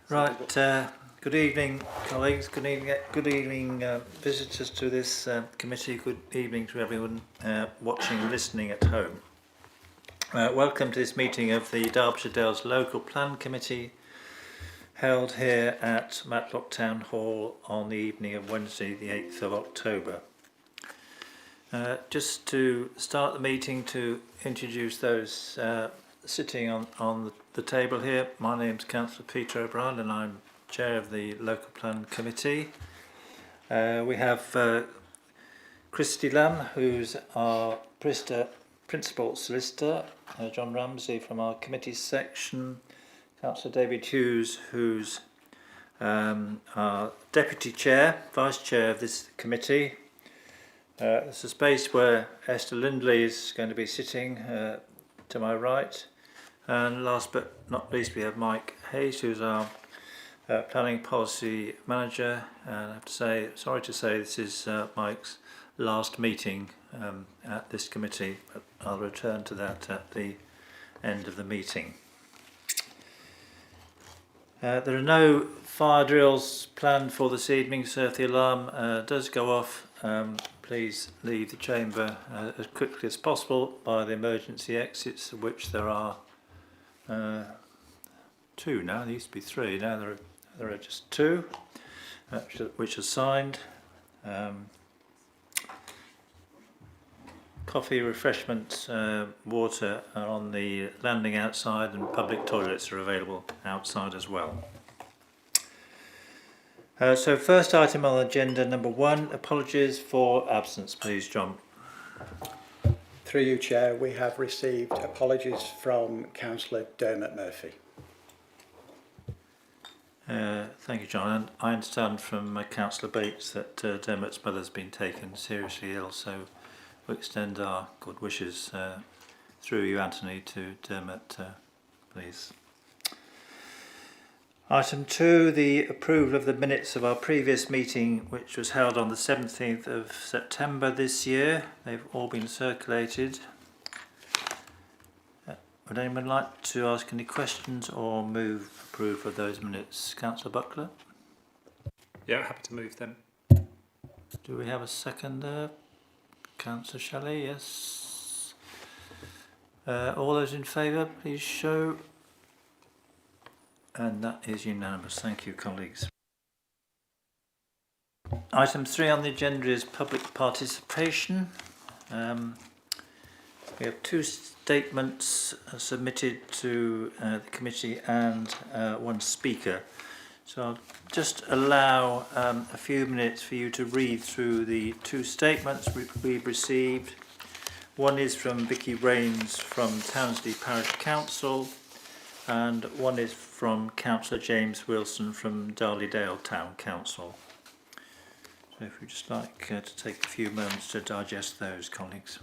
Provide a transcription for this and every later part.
Right, good evening colleagues, good evening visitors to this committee, good evening to everyone watching and listening at home. Welcome to this meeting of the Derbyshire Dales Local Plan Committee held here at Matlock Town Hall on the evening of Wednesday the 8th of October. Just to start the meeting, to introduce those sitting on the table here. My name's Councillor Peter O'Brien and I'm Chair of the Local Plan Committee. We have Christy Lamb, who's our Principal Solicitor, John Ramsey from our Committee section, Councillor David Hughes, who's our Deputy Chair, Vice Chair of this committee. There's a space where Esther Lindley is going to be sitting to my right. And last but not least, we have Mike Hayes, who's our Planning Policy Manager. And I have to say, sorry to say, this is Mike's last meeting at this committee, but I'll return to that at the end of the meeting. There are no fire drills planned for this evening, so if the alarm does go off, please leave the chamber as quickly as possible by the emergency exits, of which there are two now. There used to be three. Now there are just two, which are signed. Coffee, refreshments, water are on the landing outside, and public toilets are available outside as well. So first item on the agenda, number 1, apologies for absence, please, John. Through you, Chair, we have received apologies from Councillor Dermot Murphy. Thank you, John. And I understand from Councillor Bates that Dermot's mother's been taken seriously ill, so we extend our good wishes through you, Anthony, to Dermot, please. Item 2, the approval of the minutes of our previous meeting, which was held on the 17th of September this year. They've all been circulated. Would anyone like to ask any questions or move approval of those minutes? Councillor Buckler? Yeah, happy to move them. Do we have a seconder? Councillor Shelley, yes. All those in favour, please show. And that is unanimous. Thank you, colleagues. Item 3 on the agenda is public participation. We have 2 statements submitted to the committee and 1 speaker. So I'll just allow a few minutes for you to read through the 2 statements we've received. One is from Vicky Rains from Townsley Parish Council, and one is from Councillor James Wilson from Darley-Dale Town Council. So if we'd just like to take a few moments to digest those, colleagues.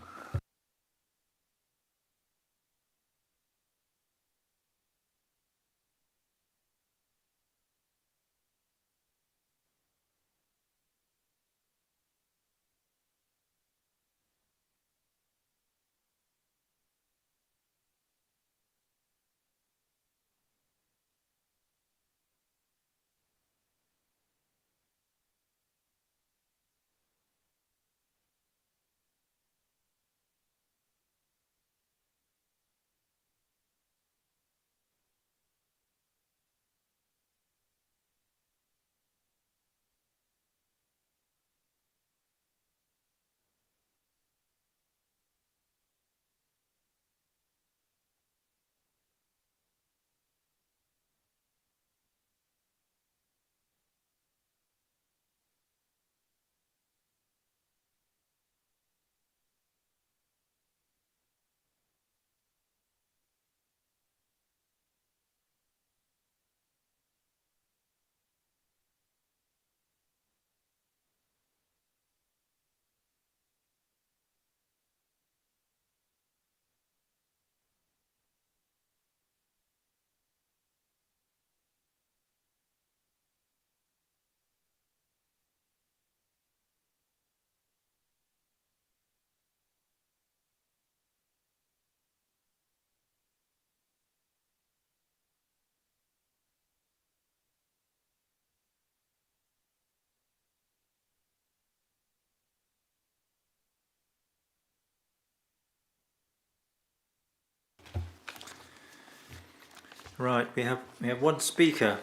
Right, we have one speaker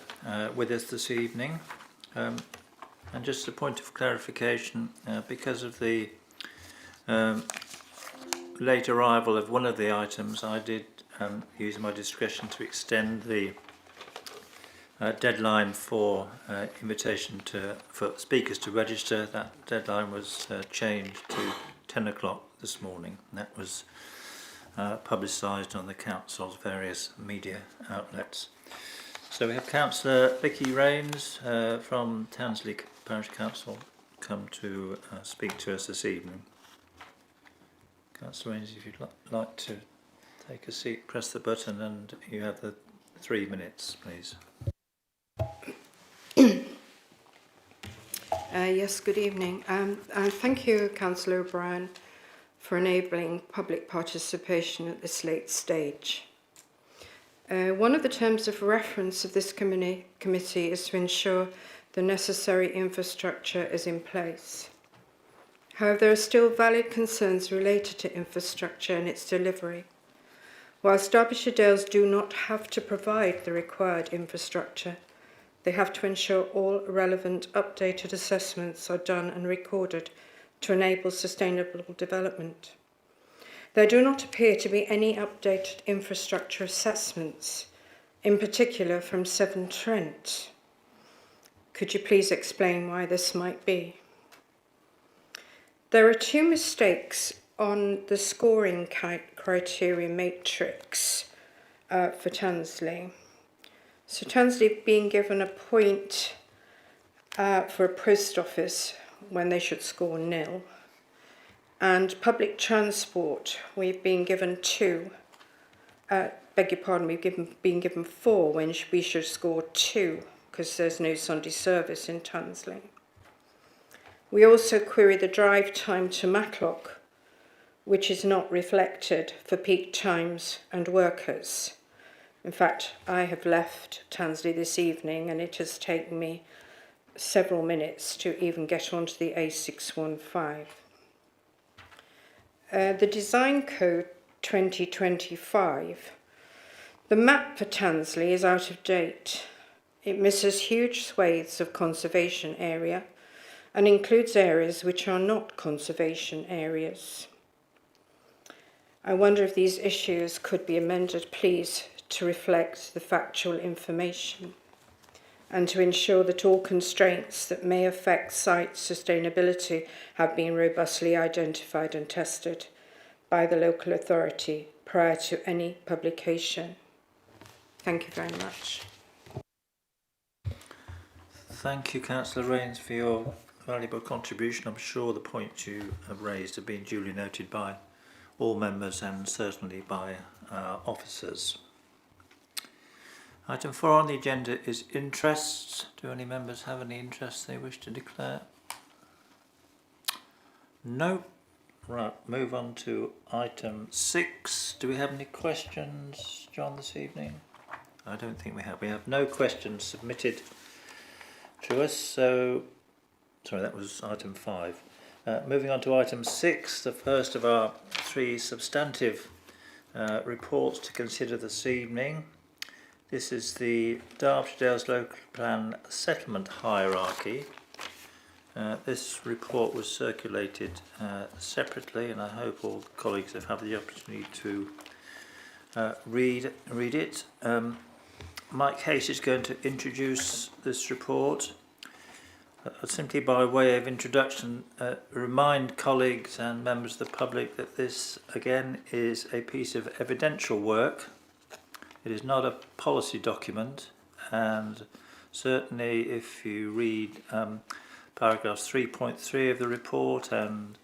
with us this evening, and just a point of clarification, because of the late arrival of one of the items, I did use my discretion to extend the deadline for invitation for speakers to register. That deadline was changed to 10 o'clock this morning, and that was publicised on the Council's various media outlets. So we have Councillor Vicky Rains from Tansley Parish Council come to speak to us this evening. Councillor Rains, if you'd like to take a seat, press the button, and you have the 3 minutes, please. Yes, good evening. Thank you, Councillor O'Brien, for enabling public participation at this late stage. One of the terms of reference of this committee is to ensure the necessary infrastructure is in place. However, there are still valid concerns related to infrastructure and its delivery. Whilst Derbyshire Dales do not have to provide the required infrastructure, they have to ensure all relevant updated assessments are done and recorded to enable sustainable development. There do not appear to be any updated infrastructure assessments, in particular from Severn Trent. Could you please explain why this might be? There are 2 mistakes on the scoring criteria matrix for Tansley. So Tansley being given a point for a post office when they should score 0. And public transport, we've been given 2. Beg your pardon, been given 4 when we should score 2 because there's no Sunday service in Tansley. We also query the drive time to Matlock, which is not reflected for peak times and workers. In fact, I have left Tansley this evening and it has taken me several minutes to even get onto the A615. The Design Code 2025, the map for Tansley is out of date. It misses huge swathes of conservation area and includes areas which are not conservation areas. I wonder if these issues could be amended, please, to reflect the factual information and to ensure that all constraints that may affect site sustainability have been robustly identified and tested by the local authority prior to any publication. Thank you very much. Thank you, Councillor Rains, for your valuable contribution. I'm sure the points you have raised have been duly noted by all members and certainly by officers. Item 4 on the agenda is interests. Do any members have any interests they wish to declare? No. Right, move on to item 6. Do we have any questions, John, this evening? I don't think we have. We have no questions submitted to us, so sorry, that was item 5. Moving on to item 6, the first of our 3 substantive reports to consider this evening. This is the Derbyshire Dales Local Plan Settlement Hierarchy. This report was circulated separately, and I hope all colleagues have had the opportunity to read it. Mike Hayes is going to introduce this report. Simply by way of introduction, remind colleagues and members of the public that this again is a piece of evidential work. It is not a policy document, and certainly if you read paragraphs 3.3 of the report and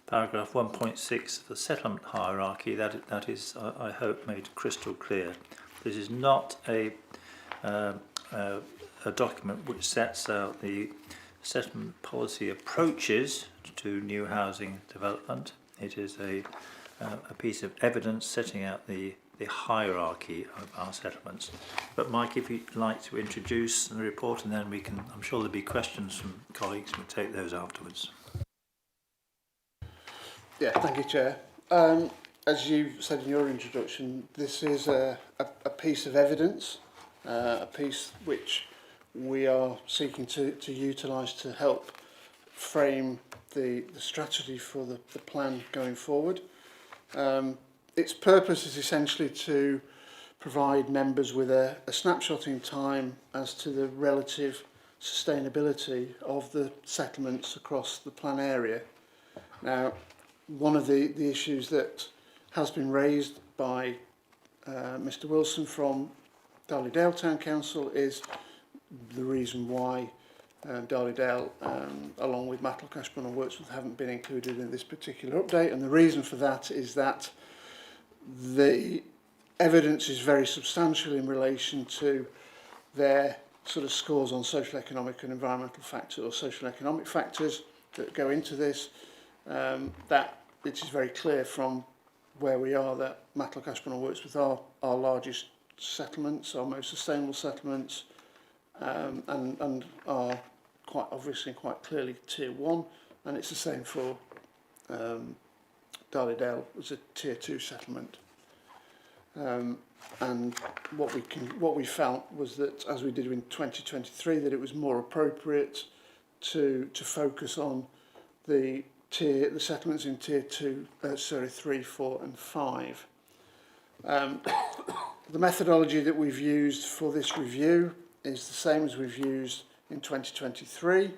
paragraph 1.6 of the settlement hierarchy, that is, I hope, made crystal clear. This is not a document which sets out the settlement policy approaches to new housing development. It is a piece of evidence setting out the hierarchy of our settlements. But Mike, if you'd like to introduce the report, and then we can, I'm sure there'll be questions from colleagues, we'll take those afterwards. Yeah, thank you, Chair. as you said in your introduction, this is a piece of evidence, a piece which we are seeking to utilise to help frame the strategy for the plan going forward. Its purpose is essentially to provide members with a snapshot in time as to the relative sustainability of the settlements across the plan area. Now, one of the issues that has been raised by Mr Wilson from Darley-Dale Town Council is the reason why Darley-Dale, along with Matlock, Ashbourne and Wirksworth, haven't been included in this particular update. And the reason for that is that the evidence is very substantial in relation to their sort of scores on social, economic and environmental factors, or social and economic factors that go into this. That it is very clear from where we are that Matlock, Ashbourne and Wirksworth are our largest settlements, our most sustainable settlements, and are quite obviously and quite clearly tier 1, and it's the same for Darley-Dale as a tier 2 settlement. And what we felt was that, as we did in 2023, that it was more appropriate to focus on the settlements in tier 2, 3, 4 and 5. The methodology that we've used for this review is the same as we've used in 2023.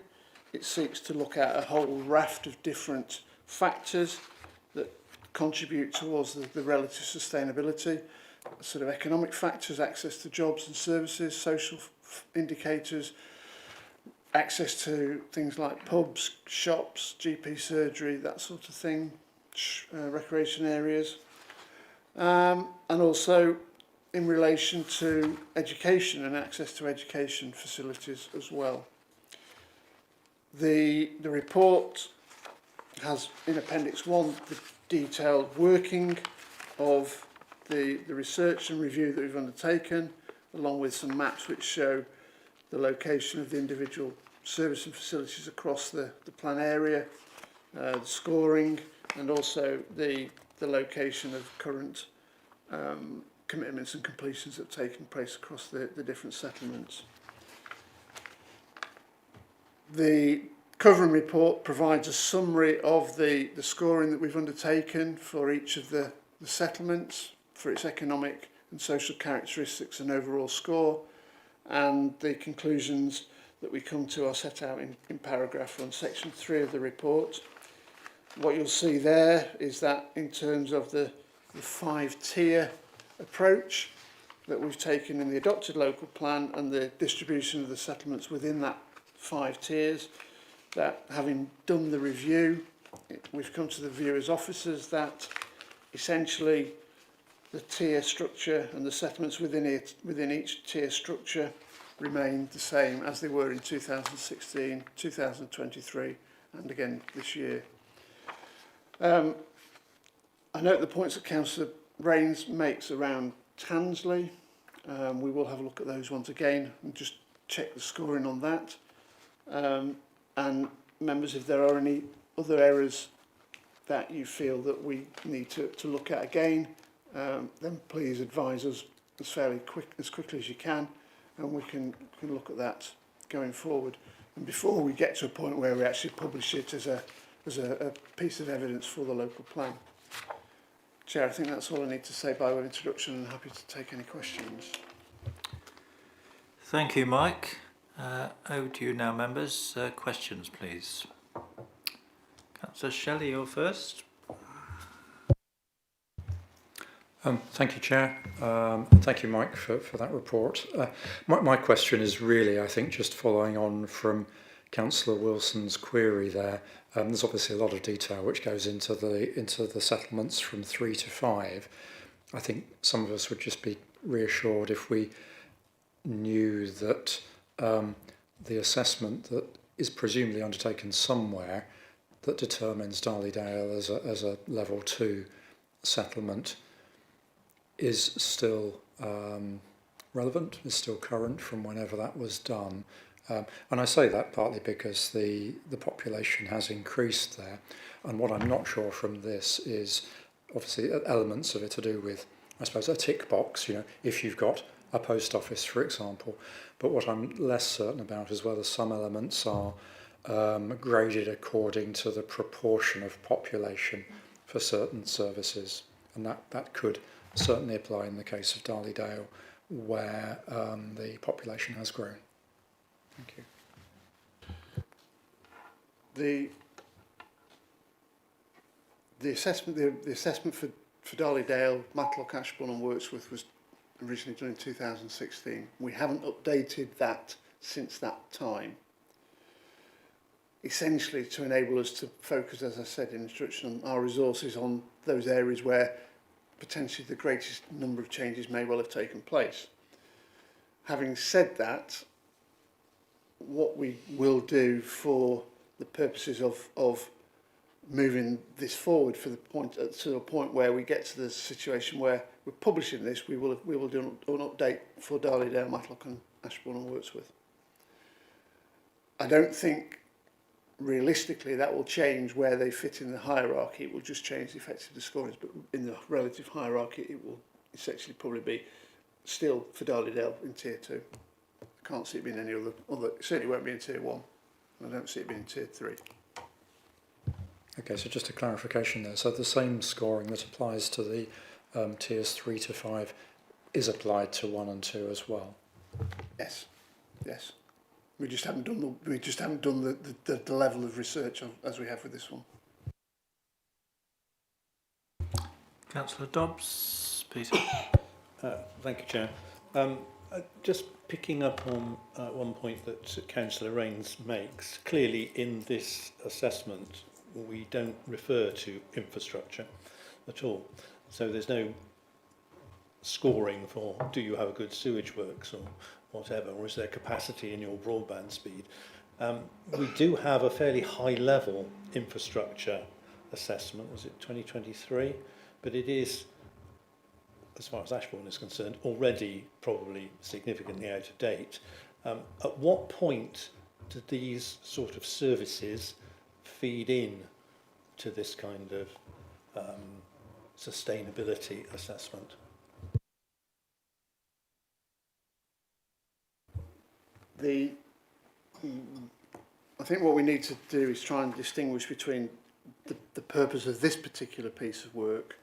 It seeks to look at a whole raft of different factors that contribute towards the relative sustainability, sort of economic factors, access to jobs and services, social indicators, access to things like pubs, shops, GP surgery, that sort of thing, recreation areas, and also in relation to education and access to education facilities as well. The report has in Appendix 1 the detailed working of the research and review that we've undertaken, along with some maps which show the location of the individual service and facilities across the plan area, the scoring, and also the location of current commitments and completions that have taken place across the different settlements. The covering report provides a summary of the scoring that we've undertaken for each of the settlements, for its economic and social characteristics and overall score, and the conclusions that we come to are set out in paragraph 1, section 3 of the report. What you'll see there is that in terms of the 5-tier approach that we've taken in the adopted local plan and the distribution of the settlements within that 5 tiers, that having done the review, we've come to the view as officers that essentially the tier structure and the settlements within each tier structure remain the same as they were in 2016, 2023 and again this year. I note the points that Councillor Rains makes around Tansley. We will have a look at those once again and just check the scoring on that. And members, if there are any other errors that you feel that we need to look at again, then please advise us as quickly as you can, and we can look at that going forward. And before we get to a point where we actually publish it as a piece of evidence for the local plan. Chair, I think that's all I need to say by way of introduction, and happy to take any questions. Thank you, Mike. Over to you now, members. Questions, please. Councillor Shelley, you're first. Thank you, Chair. And thank you, Mike, for that report. My question is really, I think, just following on from Councillor Wilson's query there. There's obviously a lot of detail which goes into the settlements from 3 to 5. I think some of us would just be reassured if we knew that the assessment that is presumably undertaken somewhere that determines Darley-Dale as a level 2 settlement is still relevant, is still current from whenever that was done. And I say that partly because the population has increased there. And what I'm not sure from this is obviously elements of it to do with, I suppose, a tick box, if you've got a post office, for example. But what I'm less certain about is whether some elements are graded according to the proportion of population for certain services. And that could certainly apply in the case of Darley-Dale, where the population has grown. Thank you. The assessment for Darley-Dale, Matlock, Ashbourne and Wirksworth was originally done in 2016. We haven't updated that since that time, essentially to enable us to focus, as I said in introduction, on our resources on those areas where potentially the greatest number of changes may well have taken place. Having said that, what we will do for the purposes of moving this forward to a point where we get to the situation where we're publishing this, we will do an update for Darley-Dale, Matlock and Ashbourne and Wirksworth. I don't think realistically that will change where they fit in the hierarchy. It will just change the effective scorings, but in the relative hierarchy it will essentially probably be still for Darley-Dale in tier 2. I can't see it being any other, it certainly won't be in tier 1. I don't see it being in tier 3. Okay, so just a clarification there. So the same scoring that applies to the tiers 3 to 5 is applied to 1 and 2 as well? Yes, yes. We just haven't done the level of research as we have with this one. Councillor Dobbs, Peter. Thank you, Chair. Just picking up on one point that Councillor Rains makes, clearly in this assessment we don't refer to infrastructure at all. So there's no scoring for do you have a good sewage works or whatever, or is there capacity in your broadband speed. We do have a fairly high level infrastructure assessment, was it 2023? But it is, as far as Ashbourne is concerned, already probably significantly out of date. At what point do these sort of services feed in to this kind of sustainability assessment? I think what we need to do is try and distinguish between the purpose of this particular piece of work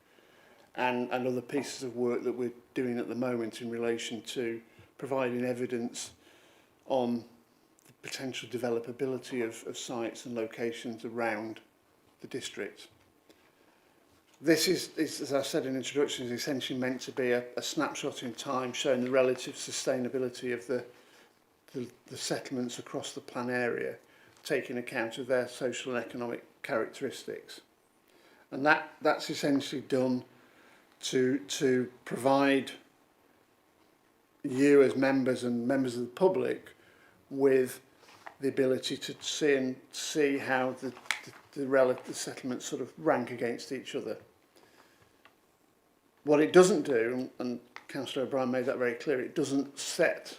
and other pieces of work that we're doing at the moment in relation to providing evidence on the potential developability of sites and locations around the district. This is, as I said in introduction, is essentially meant to be a snapshot in time showing the relative sustainability of the settlements across the plan area, taking account of their social and economic characteristics. And that's essentially done to provide you as members and members of the public with the ability to see how the relative settlements sort of rank against each other. What it doesn't do, and Councillor O'Brien made that very clear, it doesn't set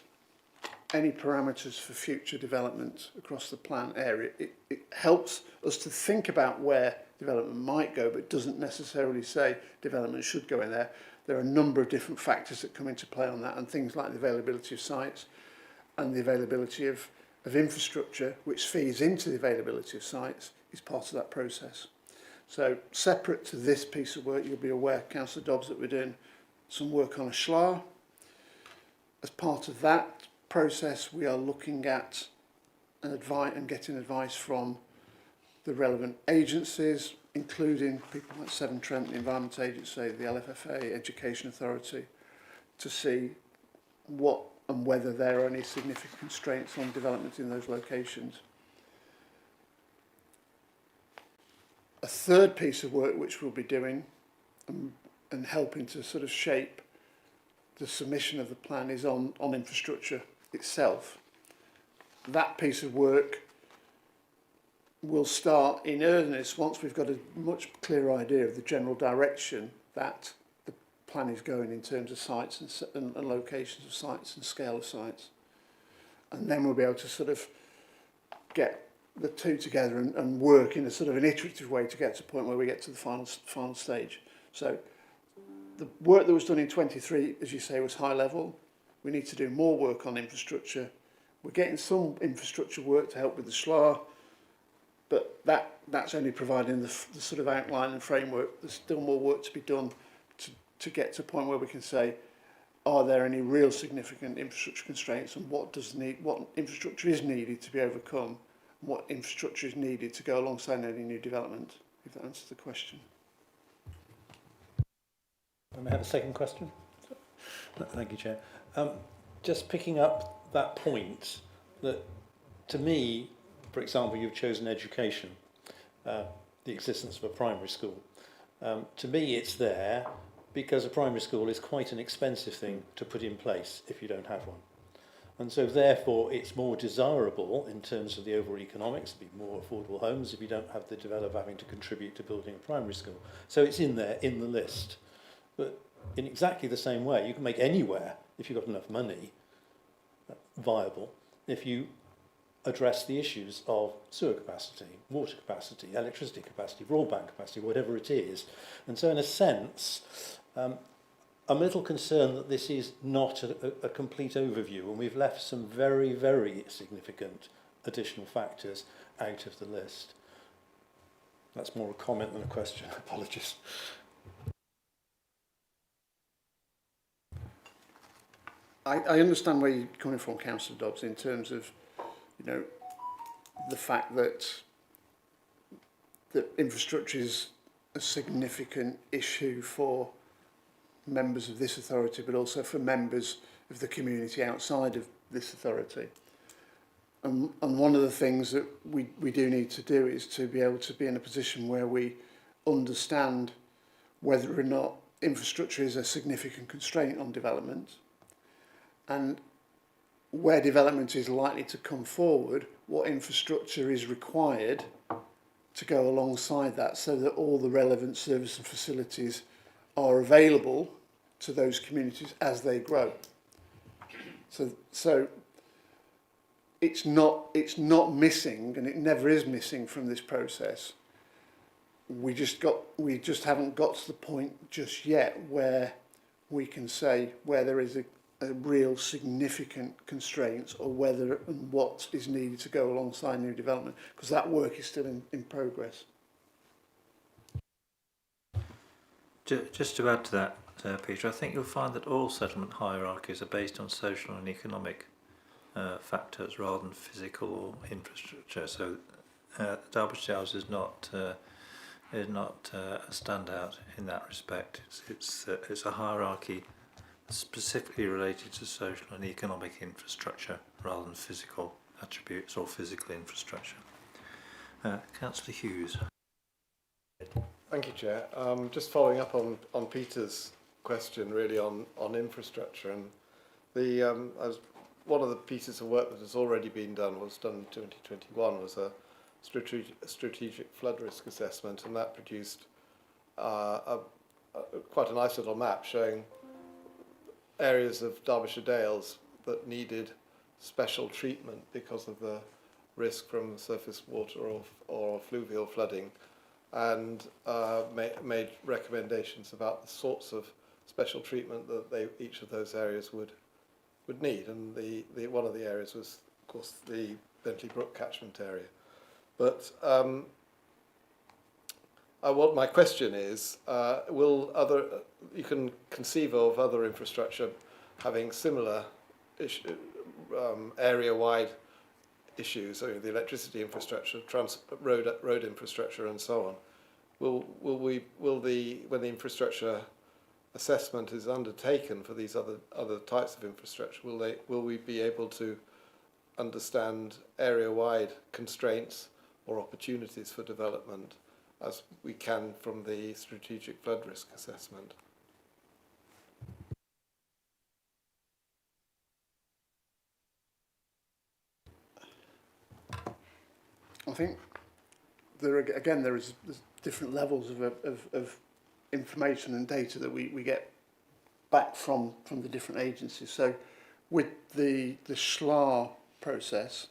any parameters for future development across the plan area. It helps us to think about where development might go, but doesn't necessarily say development should go in there. There are a number of different factors that come into play on that, and things like the availability of sites and the availability of infrastructure, which feeds into the availability of sites, is part of that process. So separate to this piece of work, you'll be aware, Councillor Dobbs, that we're doing some work on a SLAR. As part of that process, we are looking at and getting advice from the relevant agencies, including people like Severn Trent, the Environment Agency, the LFFA, Education Authority, to see what and whether there are any significant constraints on development in those locations. A third piece of work which we'll be doing and helping to sort of shape the submission of the plan is on infrastructure itself. That piece of work will start in earnest once we've got a much clearer idea of the general direction that the plan is going in terms of sites and locations of sites and scale of sites. And then we'll be able to sort of get the two together and work in a sort of an iterative way to get to the point where we get to the final stage. So the work that was done in 23, as you say, was high level. We need to do more work on infrastructure. We're getting some infrastructure work to help with the SLAR, but that's only providing the sort of outline and framework. There's still more work to be done to get to a point where we can say, are there any real significant infrastructure constraints, and what infrastructure is needed to be overcome, and what infrastructure is needed to go alongside any new development, if that answers the question. And I have a second question. Thank you, Chair. Just picking up that point, that to me, for example, you've chosen education, the existence of a primary school. To me, it's there because a primary school is quite an expensive thing to put in place if you don't have one. And so therefore it's more desirable in terms of the overall economics to be more affordable homes if you don't have the developer having to contribute to building a primary school. So it's in there, in the list. But in exactly the same way, you can make anywhere, if you've got enough money, viable, if you address the issues of sewer capacity, water capacity, electricity capacity, broadband capacity, whatever it is. And so in a sense, I'm a little concerned that this is not a complete overview, and we've left some very, very significant additional factors out of the list. That's more a comment than a question. Apologies. I understand where you're coming from, Councillor Dobbs, in terms of, you know, the fact that infrastructure is a significant issue for members of this authority, but also for members of the community outside of this authority. And one of the things that we do need to do is to be able to be in a position where we understand whether or not infrastructure is a significant constraint on development, and where development is likely to come forward, what infrastructure is required to go alongside that, so that all the relevant services and facilities are available to those communities as they grow. So it's not missing, and it never is missing from this process. We just haven't got to the point just yet where we can say where there is a real significant constraints, or whether and what is needed to go alongside new development, because that work is still in progress. Just to add to that, Peter, I think you'll find that all settlement hierarchies are based on social and economic factors rather than physical or infrastructure. So Derbyshire House is not a standout in that respect. It's a hierarchy specifically related to social and economic infrastructure rather than physical attributes or physical infrastructure. Councillor Hughes. Thank you, Chair. Just following up on Peter's question, really on infrastructure, and one of the pieces of work that has already been done was done in 2021 was a strategic flood risk assessment, and that produced quite a nice little map showing areas of Derbyshire Dales that needed special treatment because of the risk from surface water or fluvial flooding, and made recommendations about the sorts of special treatment that each of those areas would need. And one of the areas was, of course, the Bentley Brook catchment area. But what my question is, you can conceive of other infrastructure having similar area-wide issues, so the electricity infrastructure, road infrastructure, and so on. When the infrastructure assessment is undertaken for these other types of infrastructure, will we be able to understand area-wide constraints or opportunities for development as we can from the strategic flood risk assessment? I think there's different levels of information and data that we get back from the different agencies. So with the SLAR process,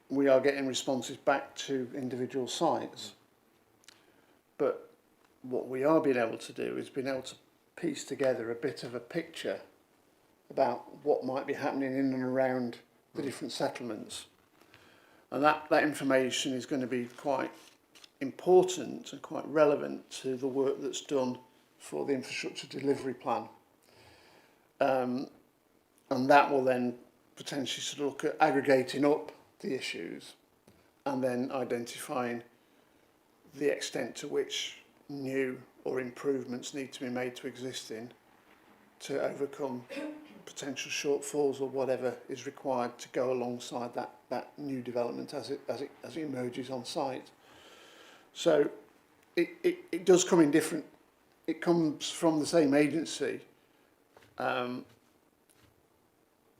we are getting responses back to individual sites, but what we are being able to do is being able to piece together a bit of a picture about what might be happening in and around the different settlements. And that information is going to be quite important and quite relevant to the work that's done for the infrastructure delivery plan. And that will then potentially sort of look at aggregating up the issues and then identifying the extent to which new or improvements need to be made to existing to overcome potential shortfalls or whatever is required to go alongside that new development as it emerges on site. So it does come in different. It comes from the same agency, and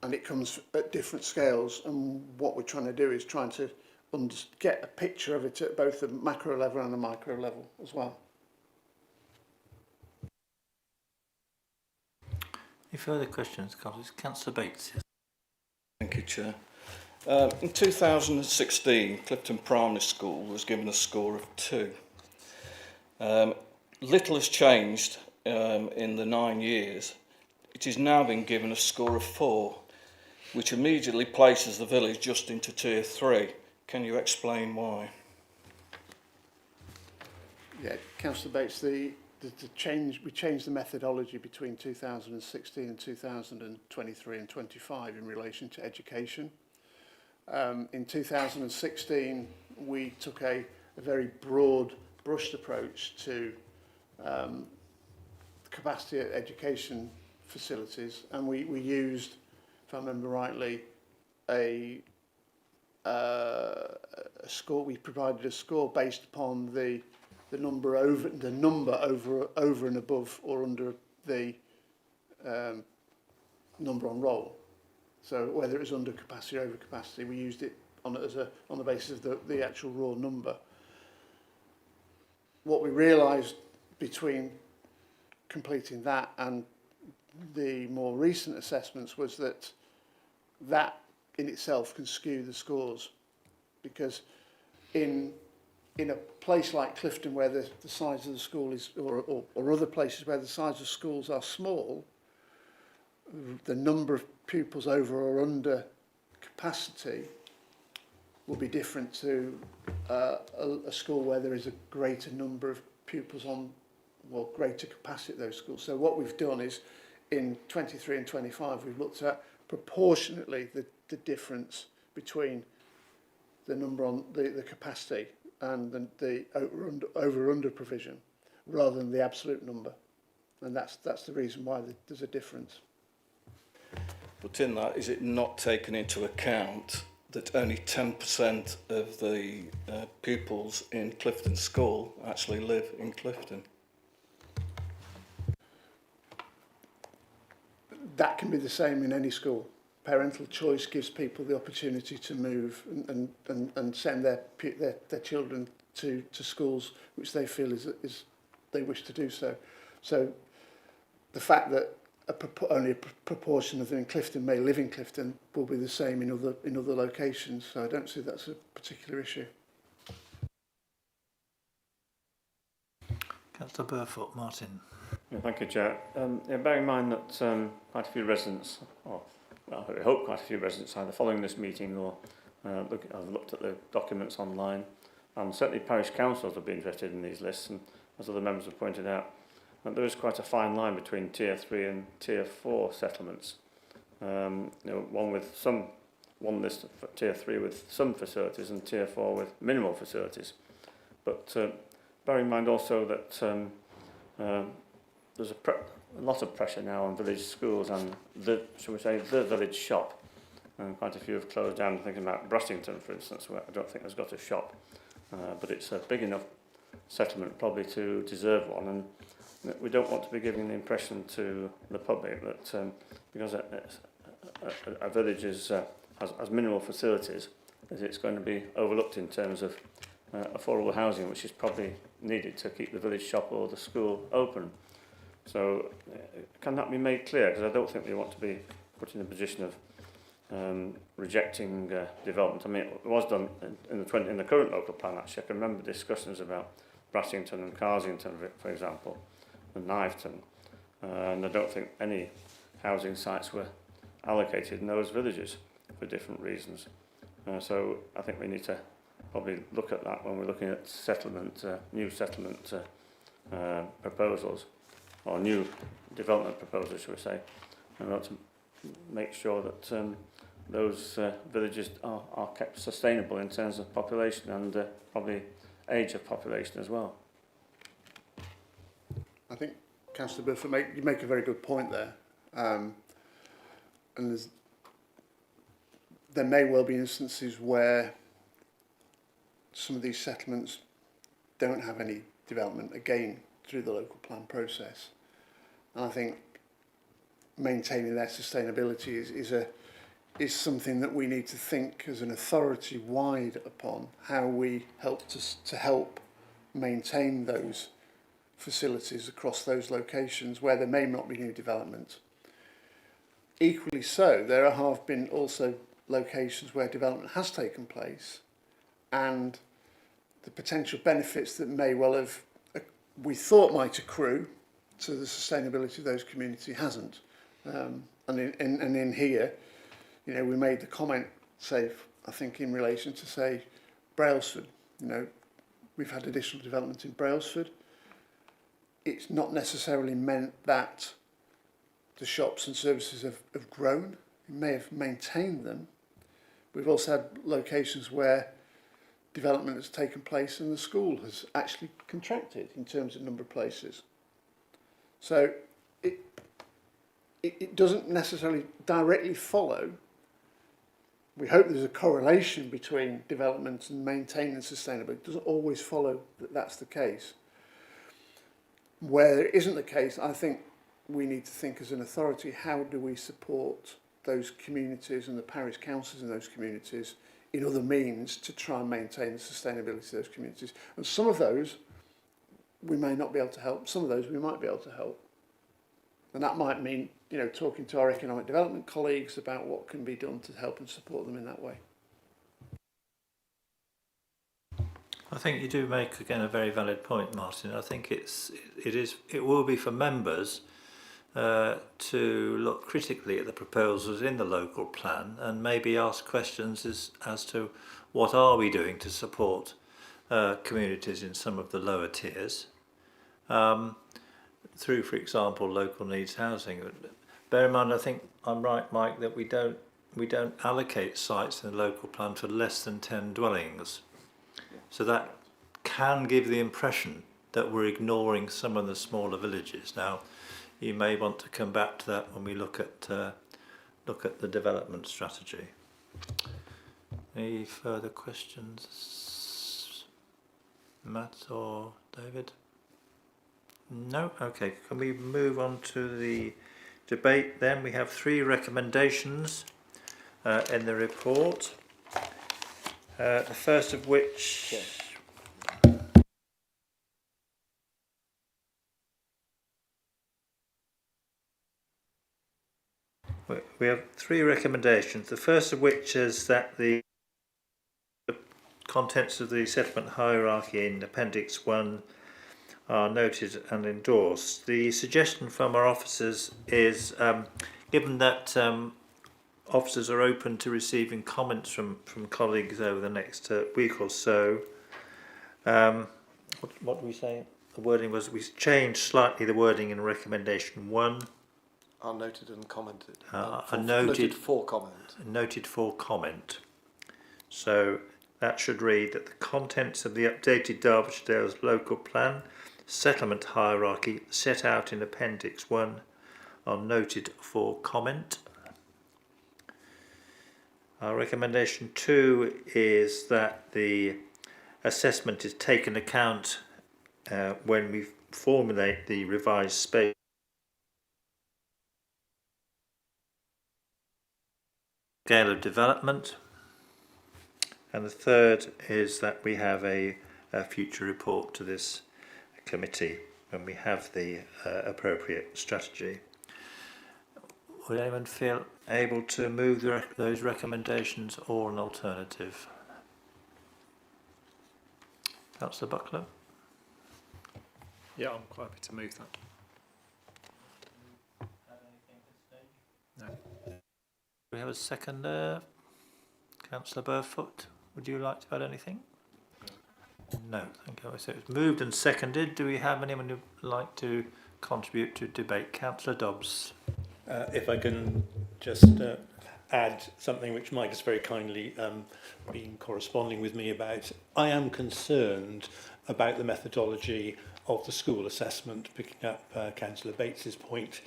it comes at different scales. And what we're trying to do is trying to get a picture of it at both the macro level and the micro level as well. Any further questions, colleagues? Councillor Bates. Thank you, Chair. In 2016, Clifton Primary School was given a score of 2. Little has changed in the 9 years. It is now been given a score of 4, which immediately places the village just into Tier 3. Can you explain why? Yeah, Councillor Bates, the change, we changed the methodology between 2016 and 2023 and 25 in relation to education. In 2016, we took a very broad brushed approach to capacity education facilities, and we used, if I remember rightly, a score. We provided a score based upon the number over and above or under the number on roll. So whether it was under capacity or over capacity, we used it on the basis of the actual raw number. What we realised between completing that and the more recent assessments was that in itself can skew the scores, because in a place like Clifton where the size of the school is, or other places where the size of schools are small, the number of pupils over or under capacity will be different to a school where there is a greater number of pupils on, well, greater capacity at those schools. So what we've done is in 23 and 25 we've looked at proportionately the difference between the number on the capacity and the over-under provision rather than the absolute number, and that's the reason why there's a difference. But in that, is it not taken into account that only 10% of the pupils in Clifton School actually live in Clifton? That can be the same in any school. Parental choice gives people the opportunity to move and send their children to schools which they feel is they wish to do so. So the fact that only a proportion of them in Clifton may live in Clifton will be the same in other locations. So I don't see that's a particular issue. Councillor Burfoot, Martin. Yeah, thank you, Chair. Bear in mind that quite a few residents, I hope quite a few residents either following this meeting or have looked at the documents online, and certainly parish councils will be interested in these lists, and as other members have pointed out, that there is quite a fine line between Tier 3 and Tier 4 settlements. One list for Tier 3 with some facilities and Tier 4 with minimal facilities. But bear in mind also that there's a lot of pressure now on village schools and the village shop, and quite a few have closed down. Thinking about Brustington, for instance, where I don't think has got a shop, but it's a big enough settlement probably to deserve one, and we don't want to be giving the impression to the public that because a village has minimal facilities, that it's going to be overlooked in terms of affordable housing, which is probably needed to keep the village shop or the school open. So can that be made clear? Because I don't think we want to be put in a position of rejecting development. I mean, it was done in the current local plan, actually. I can remember discussions about Brassington and Carsington, for example, and Kniveton. And I don't think any housing sites were allocated in those villages for different reasons. So I think we need to probably look at that when we're looking at settlement, new settlement proposals, or new development proposals, should we say, and we ought to make sure that those villages are kept sustainable in terms of population and probably age of population as well. I think, Councillor Burford, you make a very good point there. And there may well be instances where some of these settlements don't have any development, again, through the local plan process. And I think maintaining their sustainability is something that we need to think as an authority wide upon how we help to help maintain those facilities across those locations where there may not be new development. Equally so, there have been also locations where development has taken place, and the potential benefits that may well have we thought might accrue to the sustainability of those communities hasn't. And in here, you know, we made the comment, say, I think in relation to, say, Brailsford. You know, we've had additional development in Brailsford. It's not necessarily meant that the shops and services have grown. It may have maintained them. We've also had locations where development has taken place and the school has actually contracted in terms of number of places. So it doesn't necessarily directly follow. We hope there's a correlation between development and maintaining sustainability. It doesn't always follow that that's the case. Where it isn't the case, I think we need to think as an authority, how do we support those communities and the parish councils in those communities in other means to try and maintain the sustainability of those communities. And some of those we may not be able to help, some of those we might be able to help. And that might mean, you know, talking to our economic development colleagues about what can be done to help and support them in that way. I think you do make again a very valid point, Martin. I think it will be for members to look critically at the proposals in the local plan and maybe ask questions as to what are we doing to support communities in some of the lower tiers through, for example, local needs housing. Bear in mind, I think I'm right, Mike, that we don't allocate sites in the local plan for less than 10 dwellings. So that can give the impression that we're ignoring some of the smaller villages. Now, you may want to come back to that when we look at the development strategy. Any further questions, Matt or David? No? Okay, can we move on to the debate then? We have 3 recommendations in the report. The first of which... Yeah. We have 3 recommendations. The first of which is that the contents of the settlement hierarchy in Appendix 1 are noted and endorsed. The suggestion from our officers is, given that officers are open to receiving comments from colleagues over the next week or so, what do we say? The wording was, we changed slightly the wording in recommendation 1. Are noted and commented. Noted for comment. Noted for comment. So that should read that the contents of the updated Derbyshire Dales local plan settlement hierarchy set out in Appendix 1 are noted for comment. Our recommendation 2 is that the assessment is taken account when we formulate the revised space scale of development, and the third is that we have a future report to this committee when we have the appropriate strategy. Would anyone feel able to move those recommendations or an alternative? Councillor Buckler? Yeah, I'm quite happy to move that. No. Do we have a seconder? Councillor Burfoot, would you like to add anything? No, thank you. So it's moved and seconded. Do we have anyone who'd like to contribute to debate? Councillor Dobbs. If I can just add something which Mike has very kindly been corresponding with me about. I am concerned about the methodology of the school assessment, picking up Councillor Bates's point.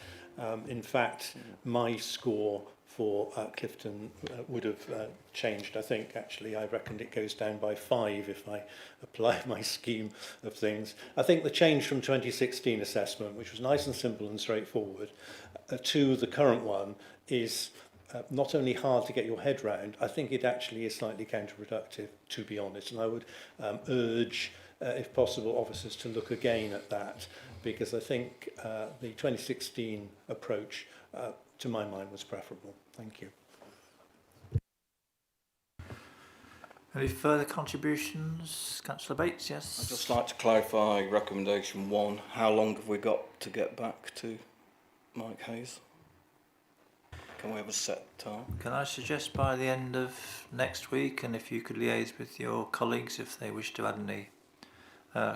In fact, my score for Clifton would have changed. I think actually I reckoned it goes down by 5 if I apply my scheme of things. I think the change from 2016 assessment, which was nice and simple and straightforward, to the current one is not only hard to get your head round, I think it actually is slightly counterproductive, to be honest. And I would urge, if possible, officers to look again at that, because I think the 2016 approach, to my mind, was preferable. Thank you. Any further contributions? Councillor Bates, yes? I'd just like to clarify recommendation 1. How long have we got to get back to Mike Hayes? Can we have a set time? Can I suggest by the end of next week, and if you could liaise with your colleagues if they wish to add any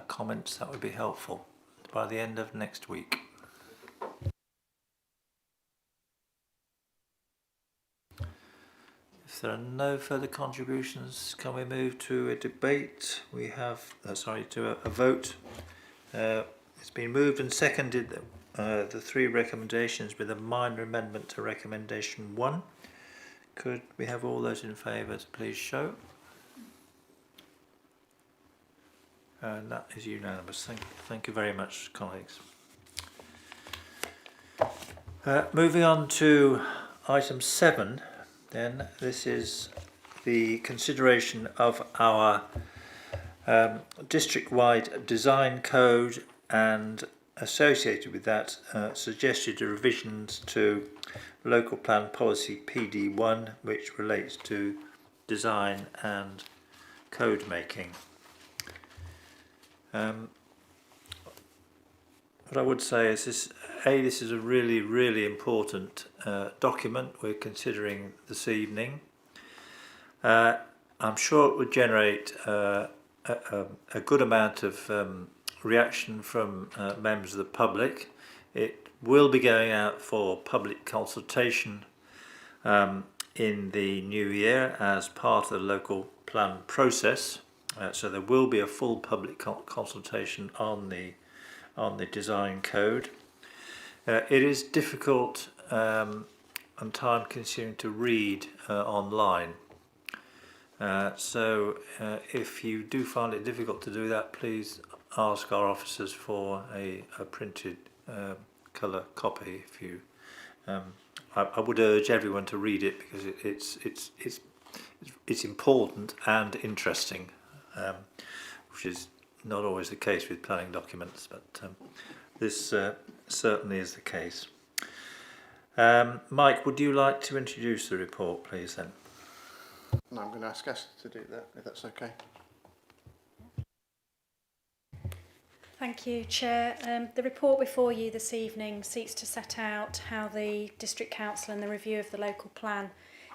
comments, that would be helpful. By the end of next week. If there are no further contributions, can we move to a debate? We have, to a vote. It's been moved and seconded that the 3 recommendations with a minor amendment to recommendation 1. Could we have all those in favour to please show? And that is unanimous. Thank you very much, colleagues. Moving on to item 7, then this is the consideration of our district-wide design code and associated with that suggested revisions to local plan policy PD1, which relates to design and code making. What I would say is this is a really important document we're considering this evening. I'm sure it would generate a good amount of reaction from members of the public. It will be going out for public consultation in the new year as part of the local plan process. So there will be a full public consultation on the design code. It is difficult and time consuming to read online. So if you do find it difficult to do that, please ask our officers for a printed colour copy. If you, I would urge everyone to read it because it's important and interesting, which is not always the case with planning documents, but this certainly is the case. Mike, would you like to introduce the report, please, then? And I'm going to ask Esther to do that, if that's okay. Thank you, Chair. The report before you this evening seeks to set out how the District Council and the review of the local plan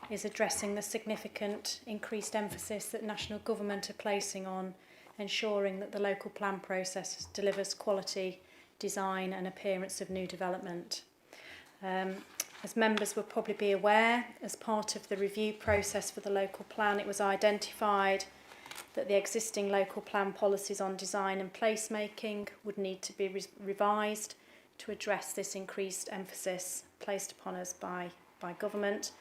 is addressing the significant increased emphasis that national government are placing on ensuring that the local plan process delivers quality, design and appearance of new development. As members will probably be aware, as part of the review process for the local plan, it was identified that the existing local plan policies on design and placemaking would need to be revised to address this increased emphasis placed upon us by government,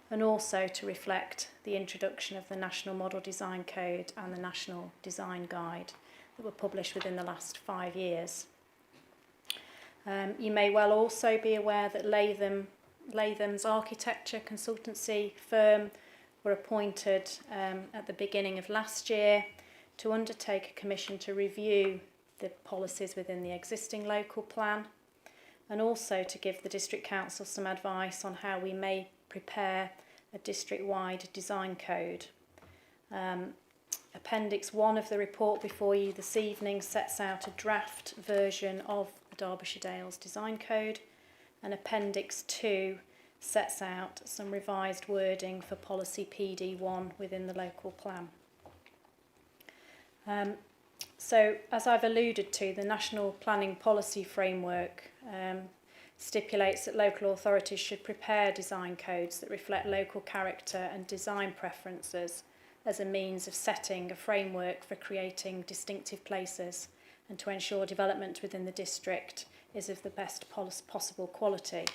and also to reflect the introduction of the National Model Design Code and the National Design Guide that were published within the last 5 years. You may well also be aware that Latham's architecture consultancy firm were appointed at the beginning of last year to undertake a commission to review the policies within the existing local plan and also to give the District Council some advice on how we may prepare a district-wide design code. Appendix 1 of the report before you this evening sets out a draft version of the Derbyshire Dales Design Code, and Appendix 2 sets out some revised wording for policy PD1 within the local plan. So, as I've alluded to, the National Planning Policy Framework stipulates that local authorities should prepare design codes that reflect local character and design preferences as a means of setting a framework for creating distinctive places and to ensure development within the district is of the best possible quality.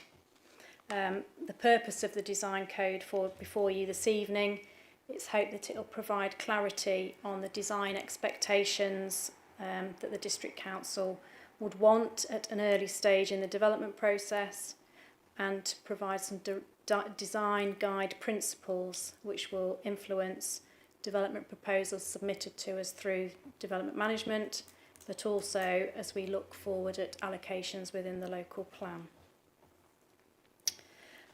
The purpose of the design code before you this evening, it's hoped that it will provide clarity on the design expectations that the District Council would want at an early stage in the development process, and to provide some design guide principles which will influence development proposals submitted to us through development management, but also as we look forward at allocations within the local plan.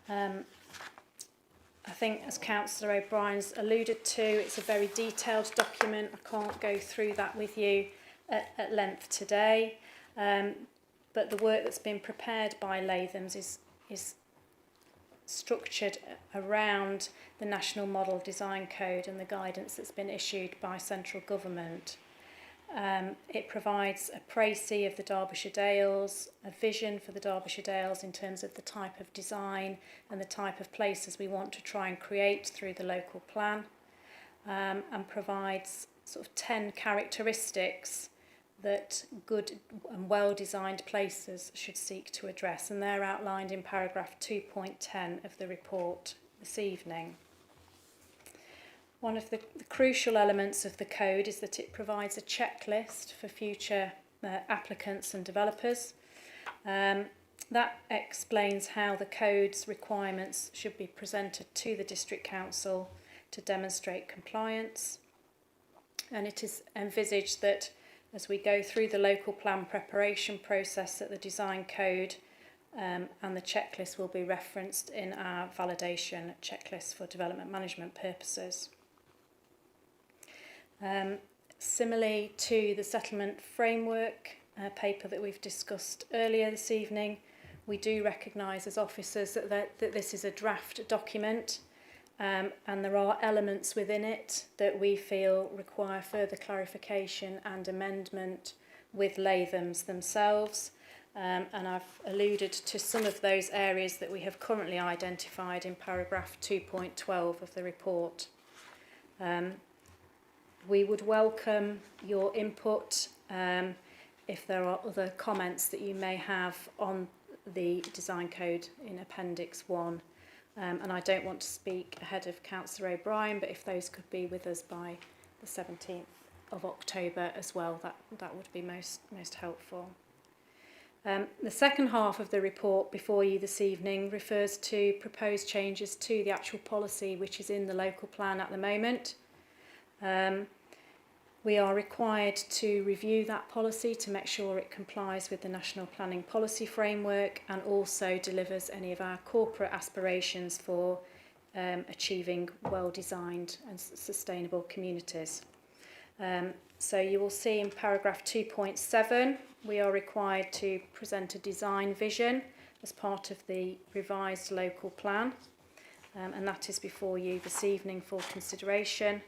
I think, as Councillor O'Brien's alluded to, it's a very detailed document. I can't go through that with you at length today, but the work that's been prepared by Lathams is structured around the National Model Design Code and the guidance that's been issued by central government. It provides a précis of the Derbyshire Dales, a vision for the Derbyshire Dales in terms of the type of design and the type of places we want to try and create through the local plan, and provides sort of 10 characteristics that good and well-designed places should seek to address, and they're outlined in paragraph 2.10 of the report this evening. One of the crucial elements of the code is that it provides a checklist for future applicants and developers. That explains how the code's requirements should be presented to the District Council to demonstrate compliance. And it is envisaged that as we go through the local plan preparation process, that the design code and the checklist will be referenced in our validation checklist for development management purposes. Similarly to the settlement framework paper that we've discussed earlier this evening, we do recognise as officers that this is a draft document, and there are elements within it that we feel require further clarification and amendment with Lathams themselves, and I've alluded to some of those areas that we have currently identified in paragraph 2.12 of the report. We would welcome your input if there are other comments that you may have on the design code in Appendix 1. And I don't want to speak ahead of Councillor O'Brien, but if those could be with us by the 17th of October as well, that would be most helpful. The second half of the report before you this evening refers to proposed changes to the actual policy which is in the local plan at the moment. We are required to review that policy to make sure it complies with the National Planning Policy Framework and also delivers any of our corporate aspirations for achieving well-designed and sustainable communities. So you will see in paragraph 2.7 we are required to present a design vision as part of the revised local plan, and that is before you this evening for consideration.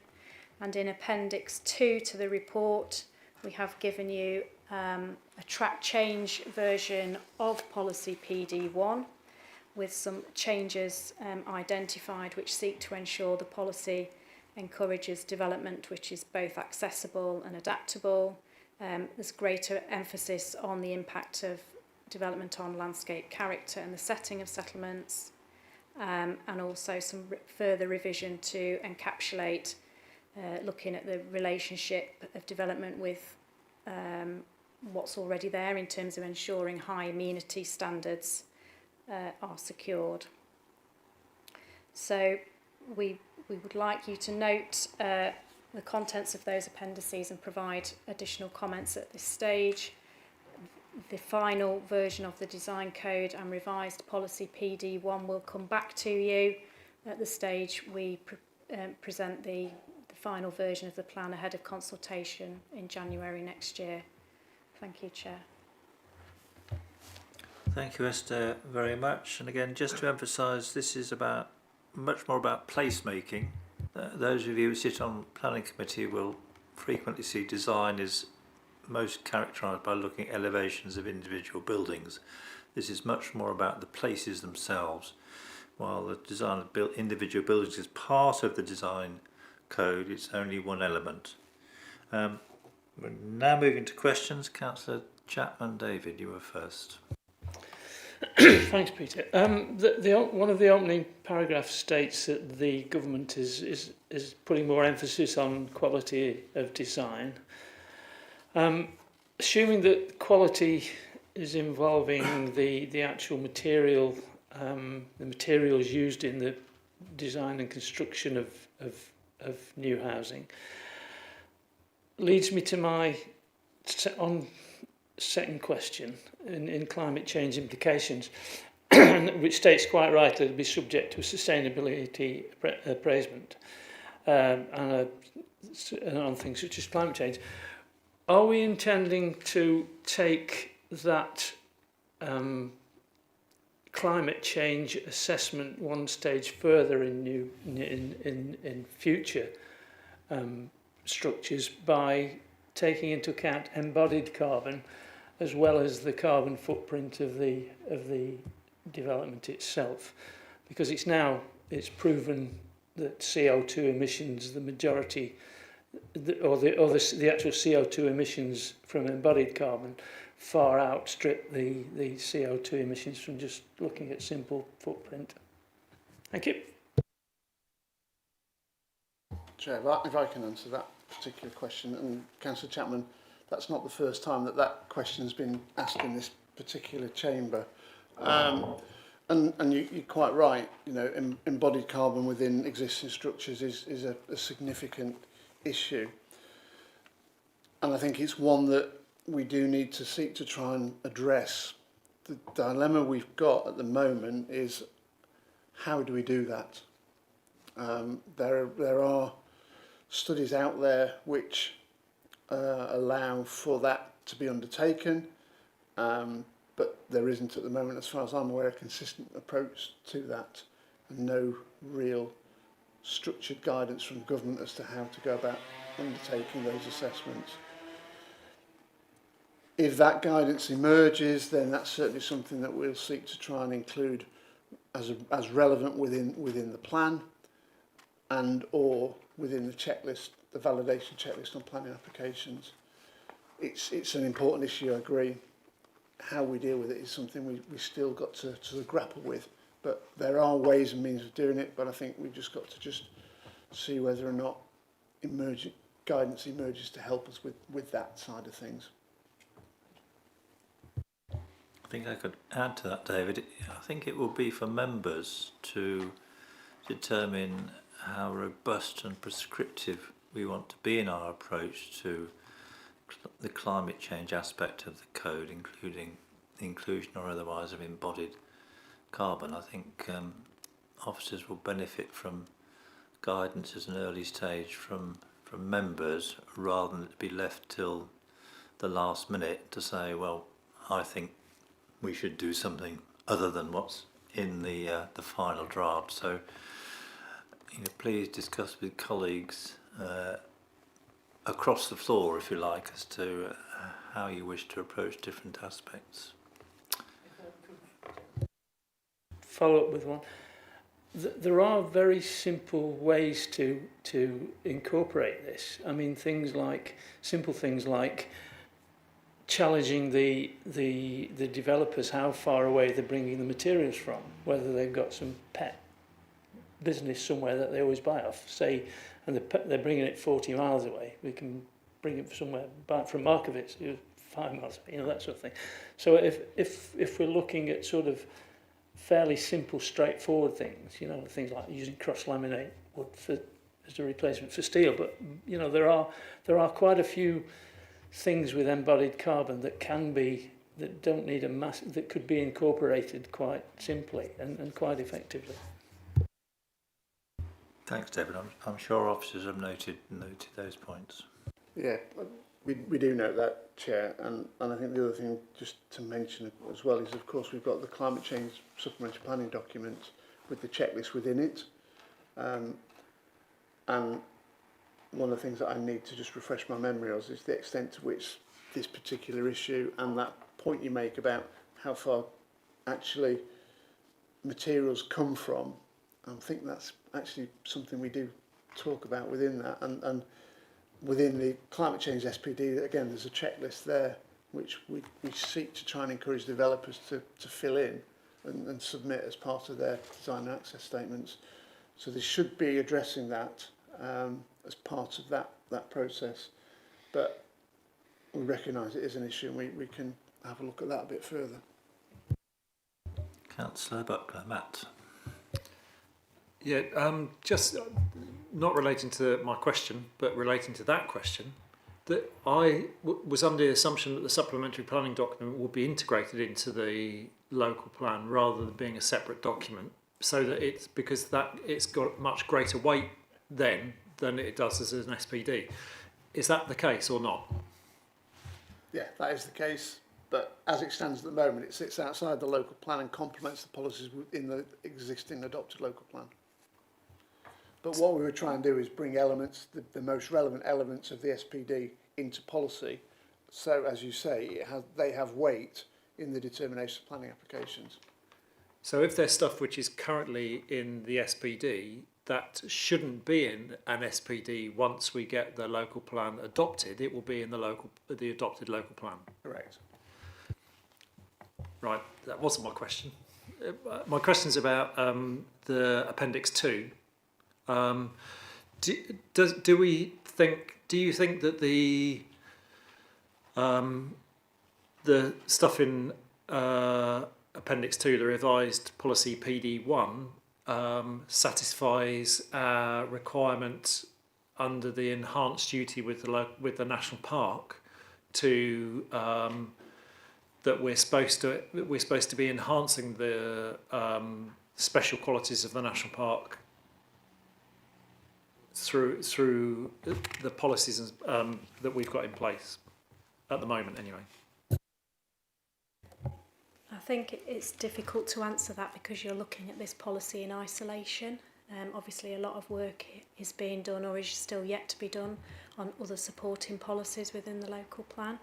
And in Appendix 2 to the report, we have given you a track change version of Policy PD1 with some changes identified which seek to ensure the policy encourages development which is both accessible and adaptable. There's greater emphasis on the impact of development on landscape character and the setting of settlements, and also some further revision to encapsulate looking at the relationship of development with what's already there in terms of ensuring high amenity standards are secured. So we would like you to note the contents of those appendices and provide additional comments at this stage. The final version of the design code and revised policy PD1 will come back to you at the stage we present the final version of the plan ahead of consultation in January next year. Thank you, Chair. Thank you, Esther, very much. And again, just to emphasise, this is about much more about placemaking. Those of you who sit on planning committee will frequently see design is most characterised by looking at elevations of individual buildings. This is much more about the places themselves. While the design of individual buildings is part of the design code, it's only one element. We're now moving to questions. Councillor Chapman David, you were first. Thanks, Peter. One of the opening paragraphs states that the government is putting more emphasis on quality of design. Assuming that quality is involving the actual material, the materials used in the design and construction of new housing, leads me to my second question in climate change implications, which states quite rightly to be subject to a sustainability appraisement and on things such as climate change. Are we intending to take that climate change assessment one stage further in future structures by taking into account embodied carbon as well as the carbon footprint of the development itself? Because it's proven that CO2 emissions, the majority, the actual CO2 emissions from embodied carbon far outstrip the CO2 emissions from just looking at simple footprint. Thank you. Chair, if I can answer that particular question, and Councillor Chapman, that's not the first time that question has been asked in this particular chamber. And you're quite right, you know, embodied carbon within existing structures is a significant issue. And I think it's one that we do need to seek to try and address. The dilemma we've got at the moment is, how do we do that? There are studies out there which allow for that to be undertaken, but there isn't at the moment, as far as I'm aware, a consistent approach to that, and no real structured guidance from government as to how to go about undertaking those assessments. If that guidance emerges, then that's certainly something that we'll seek to try and include as relevant within the plan, and or within the checklist, the validation checklist on planning applications. It's an important issue, I agree. How we deal with it is something we still got to grapple with. But there are ways and means of doing it, but I think we've just got to see whether or not guidance emerges to help us with that side of things. I think I could add to that, David. I think it will be for members to determine how robust and prescriptive we want to be in our approach to the climate change aspect of the code, including the inclusion or otherwise of embodied carbon. I think officers will benefit from guidance at an early stage from members, rather than it be left till the last minute to say, well, I think we should do something other than what's in the final draft. So, you know, please discuss with colleagues across the floor, if you like, as to how you wish to approach different aspects. Follow up with one. There are very simple ways to incorporate this. I mean, simple things like challenging the developers how far away they're bringing the materials from, whether they've got some pet business somewhere that they always buy off, say, and they're bringing it 40 miles away. We can bring it somewhere from Markovitz, 5 miles away, you know, that sort of thing. So if we're looking at sort of fairly simple, straightforward things, you know, things like using cross-laminate wood as a replacement for steel, but you know, there are quite a few things with embodied carbon that don't need that could be incorporated quite simply and quite effectively. Thanks, David. I'm sure officers have noted those points. Yeah, we do note that, Chair, and I think the other thing just to mention as well is, of course, we've got the climate change supplementary planning document with the checklist within it, and one of the things that I need to just refresh my memory of is the extent to which this particular issue and that point you make about how far actually materials come from. I think that's actually something we do talk about within that, and within the climate change SPD, again, there's a checklist there which we seek to try and encourage developers to fill in and submit as part of their design and access statements. So they should be addressing that as part of that process. But we recognise it is an issue, and we can have a look at that a bit further. Councillor Buckler, Matt. Yeah, just not relating to my question, but relating to that question, that I was under the assumption that the supplementary planning document would be integrated into the local plan rather than being a separate document, so that it's got much greater weight then than it does as an SPD. Is that the case or not? Yeah, that is the case. But as it stands at the moment, it sits outside the local plan and complements the policies in the existing adopted local plan. But what we were trying to do is bring elements, the most relevant elements of the SPD into policy. So, as you say, they have weight in the determination of planning applications. So if there's stuff which is currently in the SPD that shouldn't be in an SPD once we get the local plan adopted, it will be in the adopted local plan. Correct. Right, that wasn't my question. My question is about the Appendix 2. Do you think that the stuff in Appendix 2, the revised policy PD1, satisfies our requirement under the enhanced duty with the national park to that we're supposed to be enhancing the special qualities of the national park through the policies that we've got in place at the moment, anyway? I think it's difficult to answer that because you're looking at this policy in isolation. Obviously, a lot of work is being done or is still yet to be done on other supporting policies within the local plan.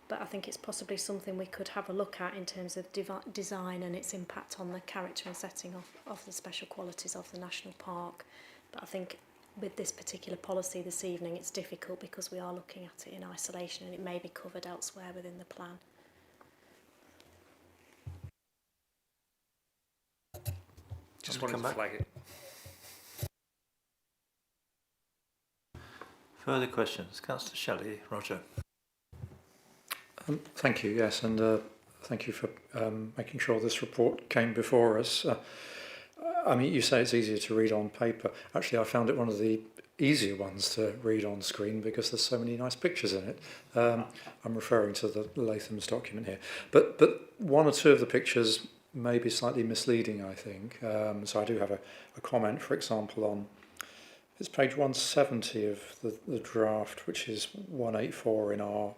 But I think it's possibly something we could have a look at in terms of design and its impact on the character and setting of the special qualities of the national park. But I think with this particular policy this evening, it's difficult because we are looking at it in isolation and it may be covered elsewhere within the plan. Just wanted to flag it. Further questions? Councillor Shelley, Roger. Thank you, yes, and thank you for making sure this report came before us. I mean, you say it's easier to read on paper. Actually, I found it one of the easier ones to read on screen because there's so many nice pictures in it. I'm referring to the Latham's document here. But one or two of the pictures may be slightly misleading, I think. So I do have a comment, for example, on it's page 170 of the draft, which is 184 in our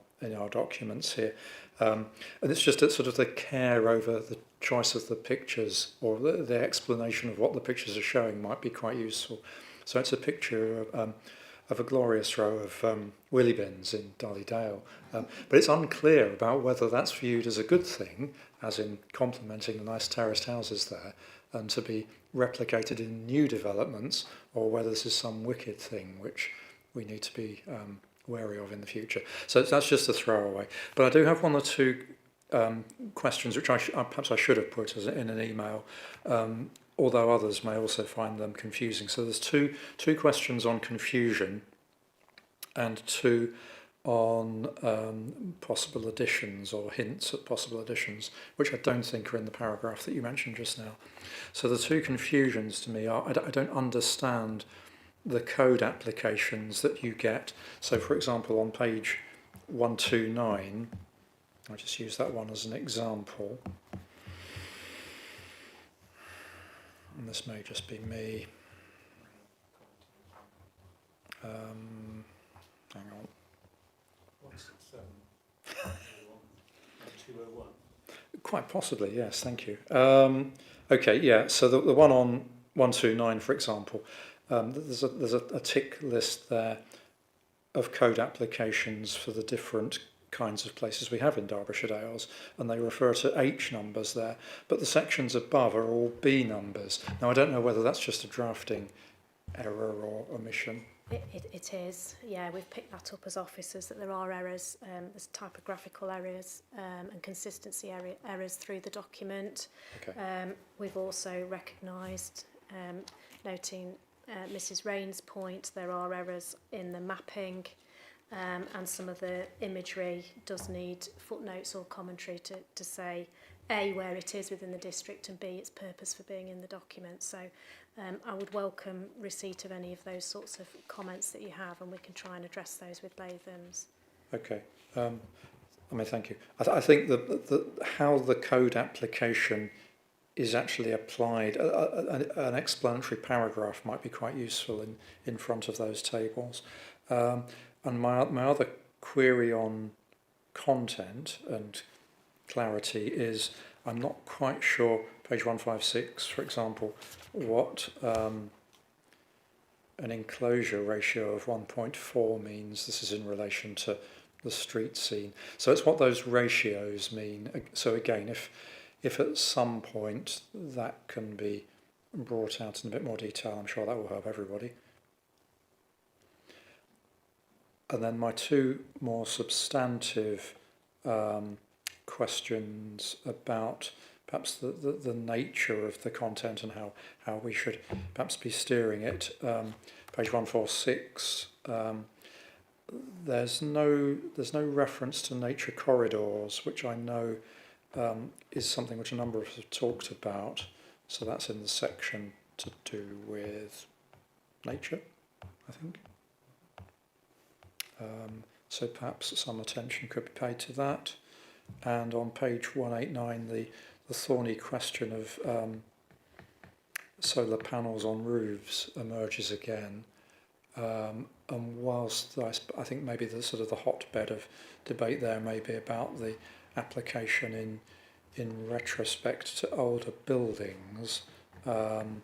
documents here. And it's just sort of the care over the choice of the pictures or the explanation of what the pictures are showing might be quite useful. So it's a picture of a glorious row of wheelie bins in Darley Dale. But it's unclear about whether that's viewed as a good thing, as in complementing the nice terraced houses there, and to be replicated in new developments, or whether this is some wicked thing which we need to be wary of in the future. So that's just a throwaway. But I do have one or two questions which perhaps I should have put as in an email, although others may also find them confusing. So there's two questions on confusion and two on possible additions or hints at possible additions, which I don't think are in the paragraph that you mentioned just now. So the two confusions to me are, I don't understand the code applications that you get. So for example, on page 129, I'll just use that one as an example. And this may just be me. Hang on. 167, 201. Quite possibly, yes, thank you. Okay, yeah, so the one on 129, for example, there's a tick list there of code applications for the different kinds of places we have in Derbyshire Dales, and they refer to H numbers there, but the sections above are all B numbers. Now, I don't know whether that's just a drafting error or omission. It is, yeah, we've picked that up as officers, that there are errors, there's typographical errors and consistency errors through the document. Okay. We've also recognised, noting Mrs Rain's point, there are errors in the mapping, and some of the imagery does need footnotes or commentary to say A, where it is within the district, and B, its purpose for being in the document. So I would welcome receipt of any of those sorts of comments that you have, and we can try and address those with Lathams. Okay. Thank you. I think that how the code application is actually applied, an explanatory paragraph might be quite useful in front of those tables. And my other query on content and clarity is I'm not quite sure, page 156, for example, what an enclosure ratio of 1.4 means. This is in relation to the street scene. So it's what those ratios mean. So again, if at some point that can be brought out in a bit more detail, I'm sure that will help everybody. And then my two more substantive questions about perhaps the nature of the content and how we should perhaps be steering it. Page 146, there's no reference to nature corridors, which I know is something which a number of us have talked about. So that's in the section to do with nature, I think. So perhaps some attention could be paid to that. And on page 189, the thorny question of solar panels on roofs emerges again. And whilst I think maybe the sort of the hotbed of debate there may be about the application in retrospect to older buildings, I'm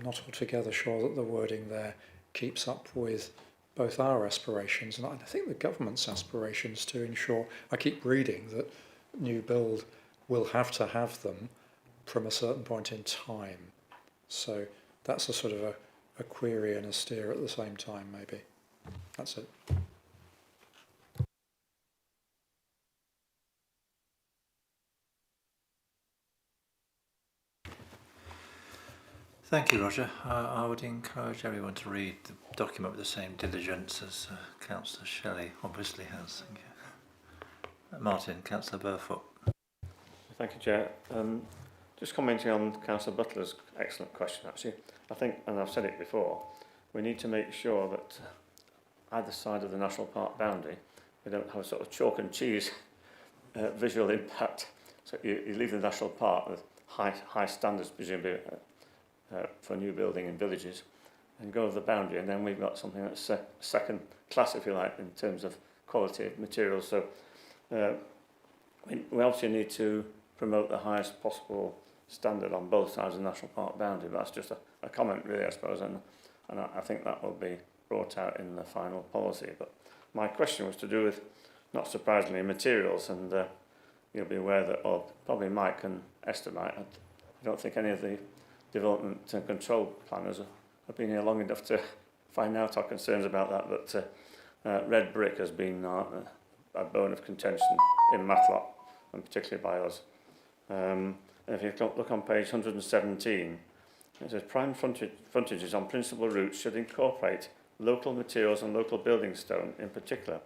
not altogether sure that the wording there keeps up with both our aspirations and I think the government's aspirations to ensure, I keep reading that new build will have to have them from a certain point in time. So that's a sort of a query and a steer at the same time, maybe. That's it. Thank you, Roger. I would encourage everyone to read the document with the same diligence as Councillor Shelley obviously has. Thank you. Martin, Councillor Burfoot. Thank you, Chair. Just commenting on Councillor Butler's excellent question, actually. I think, and I've said it before, we need to make sure that either side of the national park boundary, we don't have a sort of chalk and cheese visual impact. So you leave the national park with high standards, presumably, for new building in villages, and go over the boundary, and then we've got something that's second class, if you like, in terms of quality of materials. So we obviously need to promote the highest possible standard on both sides of the national park boundary, but that's just a comment really, I suppose, and I think that will be brought out in the final policy. But my question was to do with, not surprisingly, materials, and you'll be aware that, or probably Mike can estimate, I don't think any of the development and control planners have been here long enough to find out our concerns about that, but red brick has been a bone of contention in Matlock, and particularly by us. And if you look on page 117, it says prime frontages on principal routes should incorporate local materials and local building stone in particular.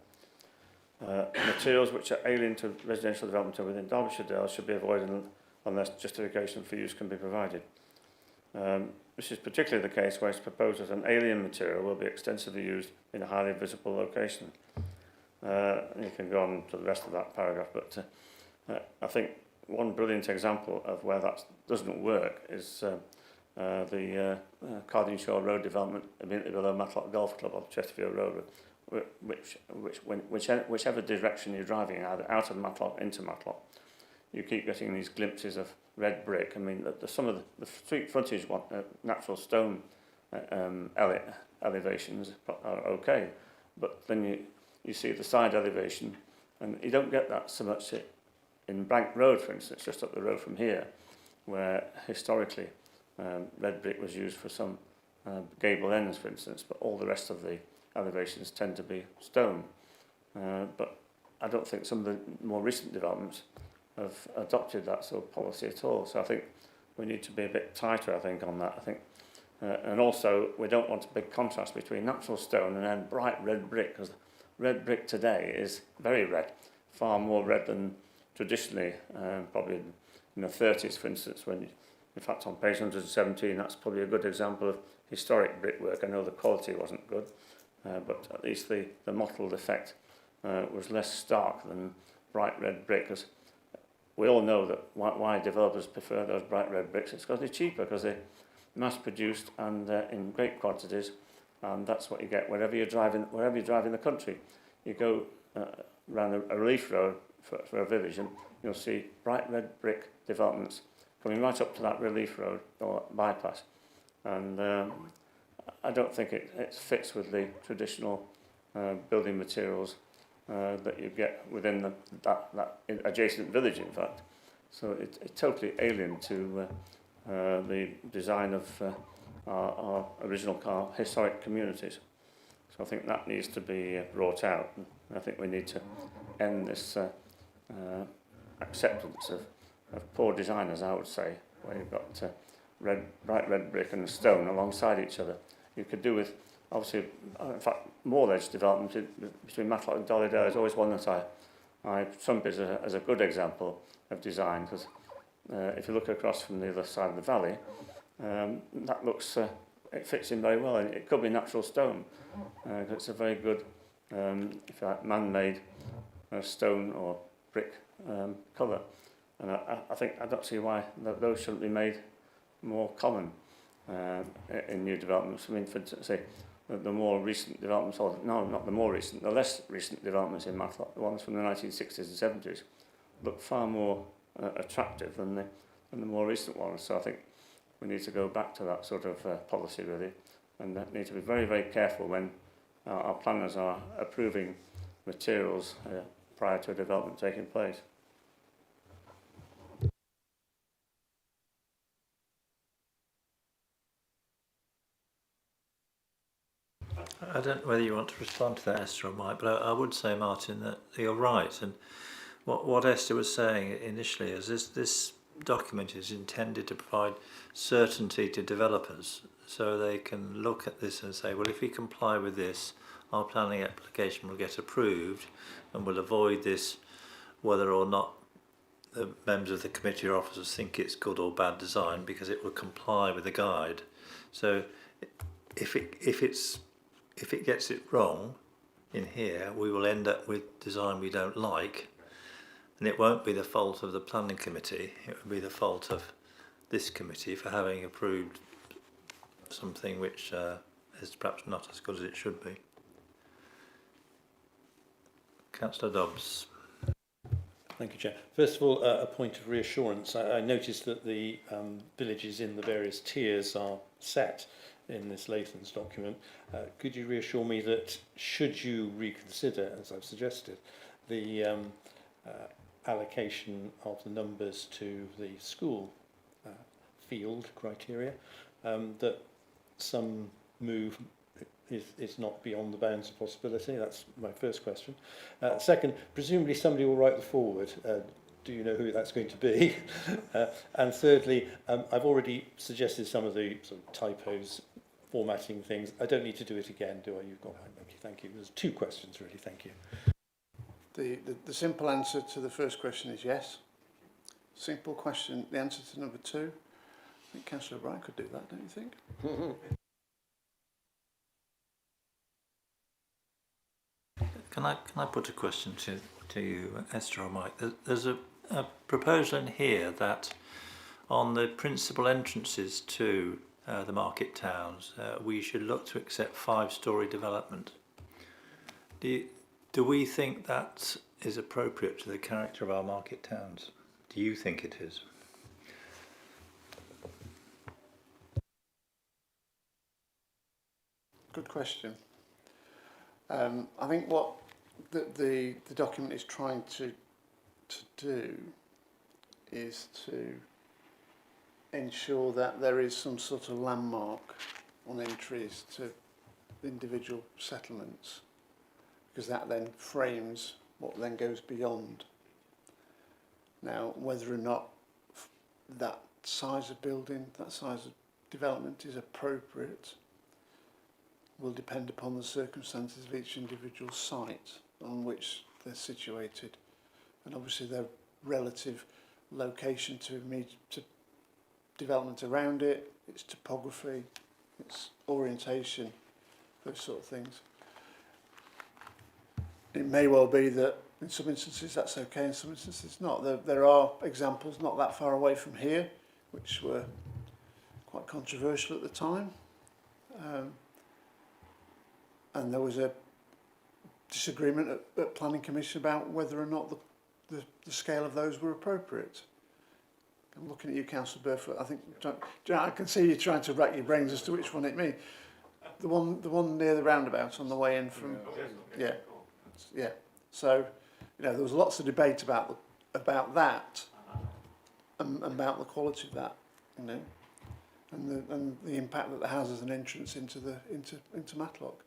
Materials which are alien to residential development within Derbyshire Dales should be avoided unless justification for use can be provided. This is particularly the case where it's proposed that an alien material will be extensively used in a highly visible location. You can go on to the rest of that paragraph, but I think one brilliant example of where that doesn't work is Cardinshire Road development immediately below Matlock Golf Club on Chesterfield Road, whichever direction you're driving, either out of Matlock into Matlock, you keep getting these glimpses of red brick. I mean, some of the street frontage natural stone elevations are okay, but then you see the side elevation, and you don't get that so much in Bank Road, for instance, just up the road from here, where historically red brick was used for some gable ends, for instance, but all the rest of the elevations tend to be stone. But I don't think some of the more recent developments have adopted that sort of policy at all. So I think we need to be a bit tighter, I think, on that. I think, and also we don't want a big contrast between natural stone and then bright red brick, because red brick today is very red, far more red than traditionally, probably in the 30s, for instance, when, in fact, on page 117, that's probably a good example of historic brickwork. I know the quality wasn't good, but at least the mottled effect was less stark than bright red brick. Because we all know that why developers prefer those bright red bricks. It's because they're cheaper, because they're mass-produced and in great quantities, and that's what you get wherever you're driving the country. You go around a relief road for a village, and you'll see bright red brick developments coming right up to that relief road or bypass, and I don't think it fits with the traditional building materials that you get within that adjacent village, in fact. So it's totally alien to the design of our original historic communities. So I think that needs to be brought out. And I think we need to end this acceptance of poor designers, I would say, where you've got bright red brick and stone alongside each other. You could do with, obviously, in fact, Moorledge development between Matlock and Dollydale is always one that I trump as a good example of design, because if you look across from the other side of the valley, that looks, it fits in very well, and it could be natural stone. It's a very good, if you like, man-made stone or brick colour. And I don't see why those shouldn't be made more common in new developments. I mean, for say, the more recent developments, or no, not the more recent, the less recent developments in Matlock, the ones from the 1960s and 70s, look far more attractive than the more recent ones. So I think we need to go back to that sort of policy, really, and need to be very, very careful when our planners are approving materials prior to a development taking place. I don't know whether you want to respond to that, Esther or Mike, but I would say, Martin, that you're right. And what Esther was saying initially is this document is intended to provide certainty to developers, so they can look at this and say, well, if we comply with this, our planning application will get approved, and we'll avoid this, whether or not the members of the committee or officers think it's good or bad design, because it will comply with the guide. So if it gets it wrong in here, we will end up with design we don't like, and it won't be the fault of the planning committee, it will be the fault of this committee for having approved something which is perhaps not as good as it should be. Councillor Dobbs. Thank you, Chair. First of all, a point of reassurance. I noticed that the villages in the various tiers are set in this Latham's document. Could you reassure me that should you reconsider, as I've suggested, the allocation of the numbers to the school field criteria, that some move is not beyond the bounds of possibility? That's my first question. Second, presumably somebody will write the foreword. Do you know who that's going to be? And thirdly, I've already suggested some of the sort of typos, formatting things. I don't need to do it again, do I? You've got mine. Okay, thank you. There's two questions, really. Thank you. The simple answer to the first question is yes. Simple question, the answer to number two, I think Councillor O'Brien could do that, don't you think? Can I put a question to you, Esther or Mike? There's a proposal in here that on the principal entrances to the market towns, we should look to accept 5-storey development. Do we think that is appropriate to the character of our market towns? Do you think it is? Good question. I think what the document is trying to do is to ensure that there is some sort of landmark on entries to individual settlements, because that then frames what then goes beyond. Now, whether or not that size of building, that size of development is appropriate will depend upon the circumstances of each individual site on which they're situated, and obviously their relative location to development around it, its topography, its orientation, those sort of things. It may well be that in some instances that's okay, in some instances not. There are examples not that far away from here which were quite controversial at the time. And there was a disagreement at Planning Commission about whether or not the scale of those were appropriate. I'm looking at you, Councillor Burfoot. I think I can see you trying to rack your brains as to which one it means. The one near the roundabout on the way in from yeah. So there was lots of debate about that and about the quality of that, and the impact that it has as an entrance into Matlock.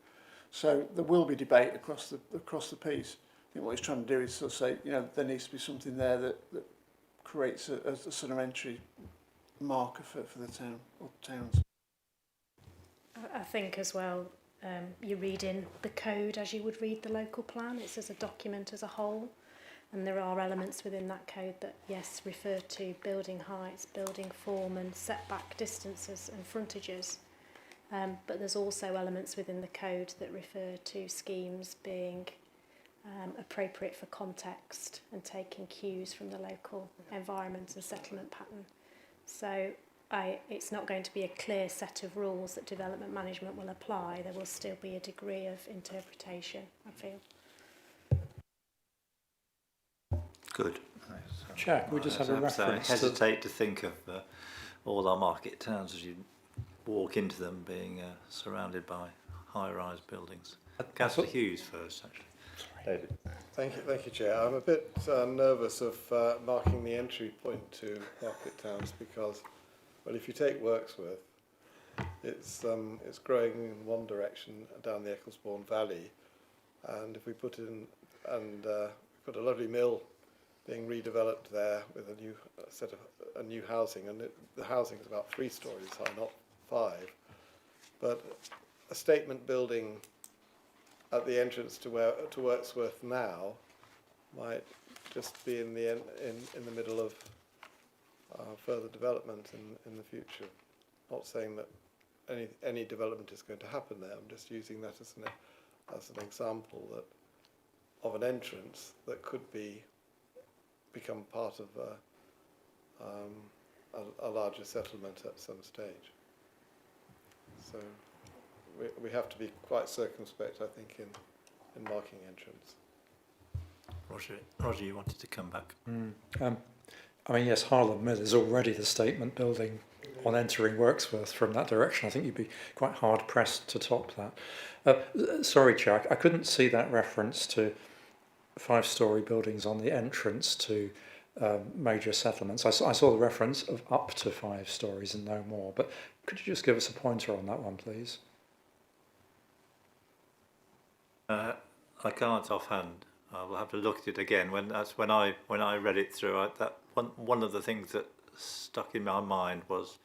So there will be debate across the piece. I think what he's trying to do is sort of say, there needs to be something there that creates a sort of entry marker for the town or towns. I think as well, you read in the code as you would read the local plan. It's as a document as a whole, and there are elements within that code that, yes, refer to building heights, building form and setback distances and frontages. But there's also elements within the code that refer to schemes being appropriate for context and taking cues from the local environment and settlement pattern. So it's not going to be a clear set of rules that development management will apply. There will still be a degree of interpretation, I feel. Good. Chair, we just have a reference. I hesitate to think of all our market towns as you walk into them being surrounded by high-rise buildings. Councillor Hughes first, actually. David. Thank you, Chair. I'm a bit nervous of marking the entry point to market towns because, well, if you take Wirksworth, it's growing in one direction down the Ecclesbourne Valley, and if we put in and got a lovely mill being redeveloped there with a new set of new housing, and the housing is about 3 stories high, not 5. But a statement building at the entrance to Wirksworth now might just be in the middle of further development in the future. Not saying that any development is going to happen there. I'm just using that as an example of an entrance that could become part of a larger settlement at some stage. So we have to be quite circumspect, I think, in marking entrance. Roger, you wanted to come back. I mean, yes, Harlem Mill is already the statement building on entering Wirksworth from that direction. I think you'd be quite hard-pressed to top that. Sorry, Chair, I couldn't see that reference to 5-storey buildings on the entrance to major settlements. I saw the reference of up to 5 stories and no more, but could you just give us a pointer on that one, please? I can't offhand. I will have to look at it again. When I read it through, one of the things that stuck in my mind was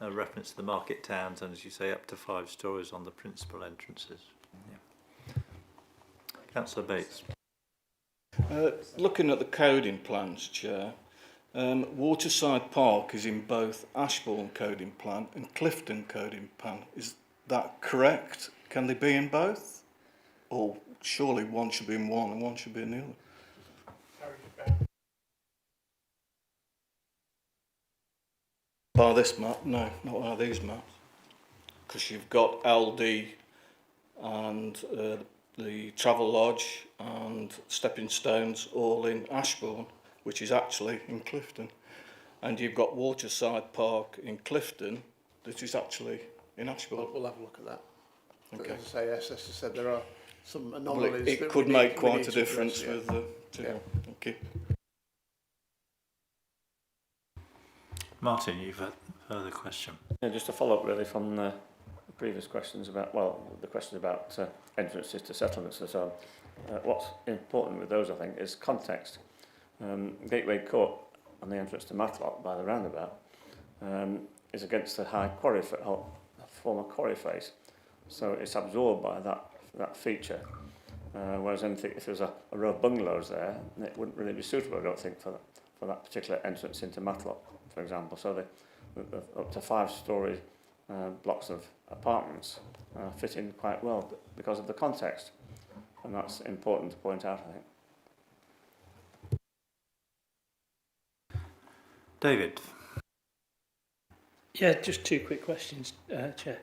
a reference to the market towns, and as you say, up to 5 stories on the principal entrances. Yeah. Councillor Bates. Looking at the coding plans, Chair, Waterside Park is in both Ashbourne coding plan and Clifton coding plan. Is that correct? Can they be in both? Or surely one should be in one and one should be in the other? By this map? No, not by these maps. because you've got LD and the Travel Lodge and Stepping Stones all in Ashbourne, which is actually in Clifton. And you've got Waterside Park in Clifton, that is actually in Ashbourne. We'll have a look at that. Okay. As I say, as I said, there are some Well, anomalies. it that could we make need quite to a difference address, with the two. Yeah. Thank you. Martin, you've had a further question. Yeah, just to follow up really from the previous questions about, well, the question about entrances to settlements and so on. What's important with those, I think, is context. Gateway Court on the entrance to Matlock by the roundabout is against the high quarry, former quarry face, so it's absorbed by that feature. Whereas anything, if there's a row of bungalows there, it wouldn't really be suitable, I don't think, for that particular entrance into Matlock, for example. So the up to 5-storey blocks of apartments fit in quite well because of the context, and that's important to point out, I think. David. Yeah, just 2 quick questions, Chair.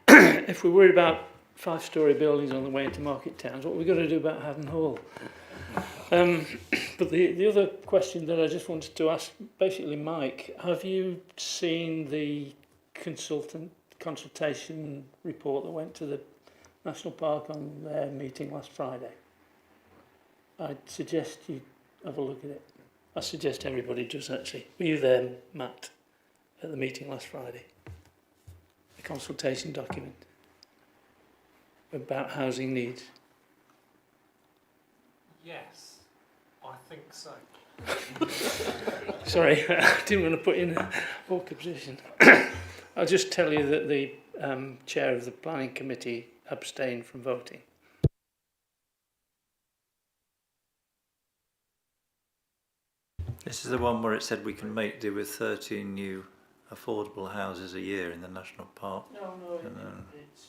If we're worried about 5-storey buildings on the way into market towns, what are we going to do about Haddon Hall? But the other question that I just wanted to ask, basically, Mike, have you seen the consultation report that went to the National Park on their meeting last Friday? I'd suggest you have a look at it. I suggest everybody does, actually. Were you there, Matt, at the meeting last Friday? The consultation document about housing needs. Yes, I think so. Sorry, I didn't want to put you in an awkward position. I'll just tell you that the chair of the planning committee abstained from voting. This is the one where it said we can make do with 13 new affordable houses a year in the national park. No, it's...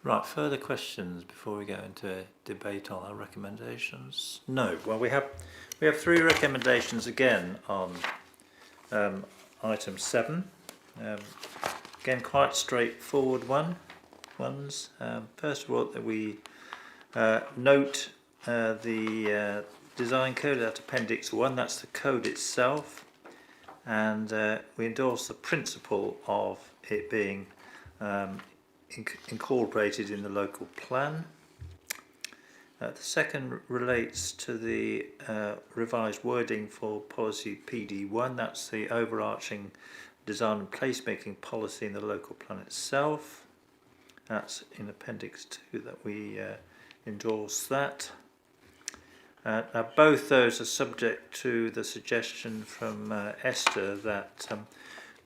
Right, further questions before we go into a debate on our recommendations? No. Well, we have 3 recommendations again on item 7. Again, quite straightforward ones. First of all, that we note the design code at Appendix 1. That's the code itself, and we endorse the principle of it being incorporated in the local plan. The second relates to the revised wording for policy PD1. That's the overarching design and placemaking policy in the local plan itself. That's in Appendix 2 that we endorse that. Now both those are subject to the suggestion from Esther that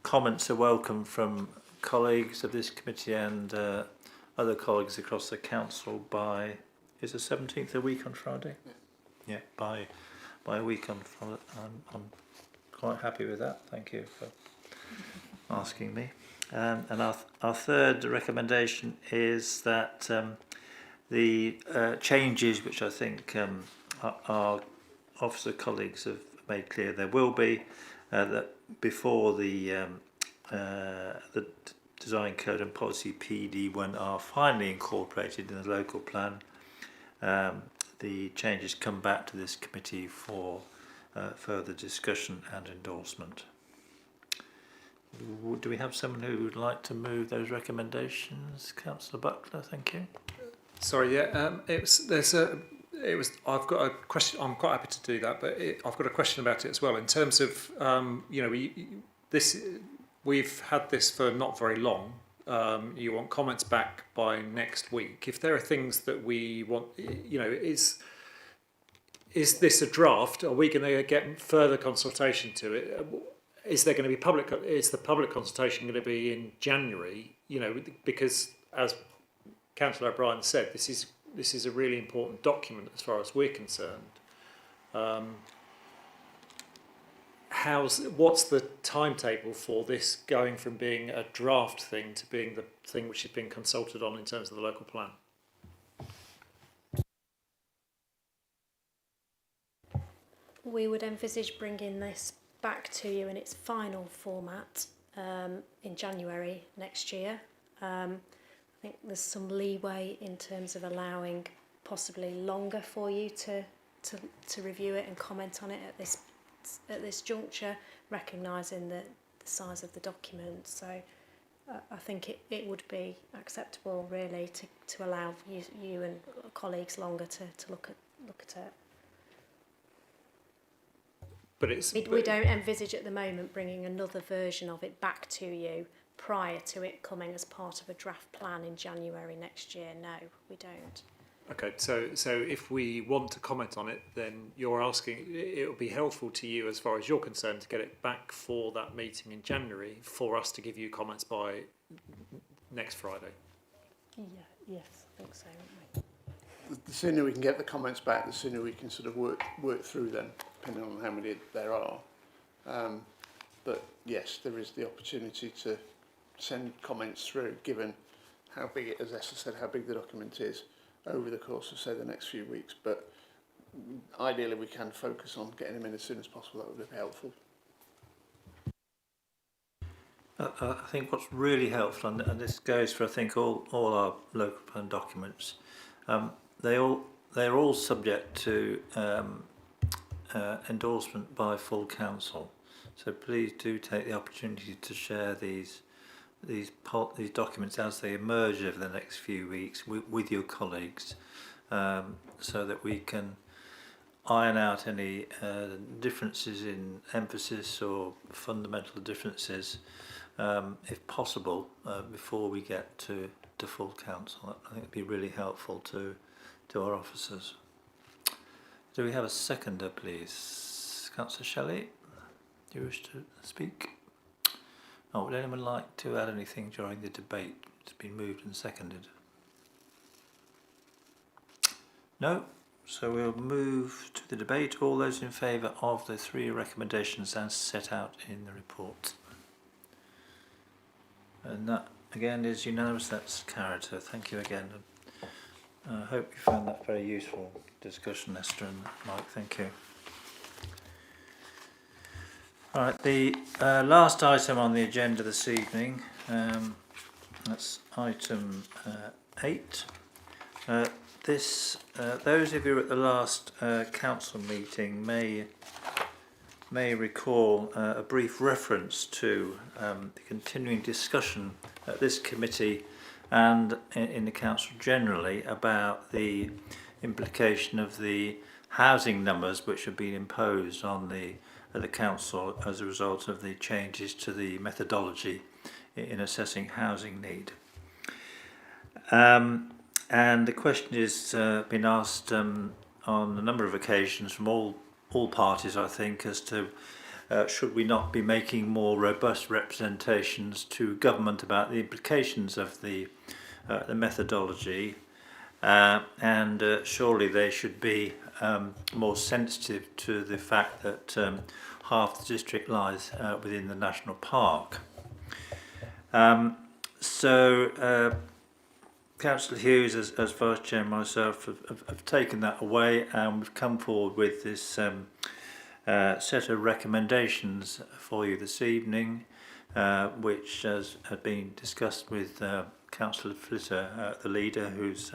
comments are welcome from colleagues of this committee and other colleagues across the council by, is the 17th a week on Friday? Yeah, by a week on Friday. I'm quite happy with that. Thank you for asking me. And our third recommendation is that the changes, which I think our officer colleagues have made clear there will be, that before the design code and policy PD1 are finally incorporated in the local plan, the changes come back to this committee for further discussion and endorsement. Do we have someone who would like to move those recommendations? Councillor Buckler, thank you. Sorry, yeah. I've got a question. I'm quite happy to do that, but I've got a question about it as well. In terms of, we've had this for not very long. You want comments back by next week. If there are things that we want, is this a draft? Are we going to get further consultation to it? Is there going to be public? Is the public consultation going to be in January? Because as Councillor O'Brien said, this is a really important document as far as we're concerned. what's the timetable for this going from being a draft thing to being the thing which is being consulted on in terms of the local plan? We would envisage bringing this back to you in its final format in January next year. I think there's some leeway in terms of allowing possibly longer for you to review it and comment on it at this juncture, recognising the size of the document. So I think it would be acceptable really to allow you and colleagues longer to look at it. But we don't envisage at the moment bringing another version of it back to you prior to it coming as part of a draft plan in January next year. No, we don't. Okay, so if we want to comment on it, then you're asking, it would be helpful to you as far as you're concerned to get it back for that meeting in January for us to give you comments by next Friday. Yeah, yes, I think so, wouldn't we? The sooner we can get the comments back, the sooner we can sort of work through them, depending on how many there are. But yes, there is the opportunity to send comments through, given how big it, as Esther said, how big the document is over the course of, say, the next few weeks. But ideally, we can focus on getting them in as soon as possible. That would be helpful. I think what's really helpful, and this goes for I think all our local plan documents, they're all subject to endorsement by full council. So please do take the opportunity to share these documents as they emerge over the next few weeks with your colleagues, so that we can iron out any differences in emphasis or fundamental differences, if possible, before we get to full council. I think it'd be really helpful to our officers. Do we have a seconder, please? Councillor Shelley, do you wish to speak? Oh, would anyone like to add anything during the debate? It's been moved and seconded. No? So we'll move to the debate. All those in favour of the three recommendations as set out in the report. And that again is unanimous. That's carried. So thank you again. I hope you found that very useful discussion, Esther and Mike. Thank you. All right, the last item on the agenda this evening, that's item 8. Those of you at the last council meeting may recall a brief reference to the continuing discussion at this committee and in the council generally about the implication of the housing numbers which have been imposed on the council as a result of the changes to the methodology in assessing housing need. And the question has been asked on a number of occasions from all parties, I think, as to should we not be making more robust representations to government about the implications of the methodology, and surely they should be more sensitive to the fact that half the district lies within the national park. Councillor Hughes, as Vice Chair and myself, have taken that away, and we've come forward with this set of recommendations for you this evening, which has been discussed with Councillor Flitter, the leader, who's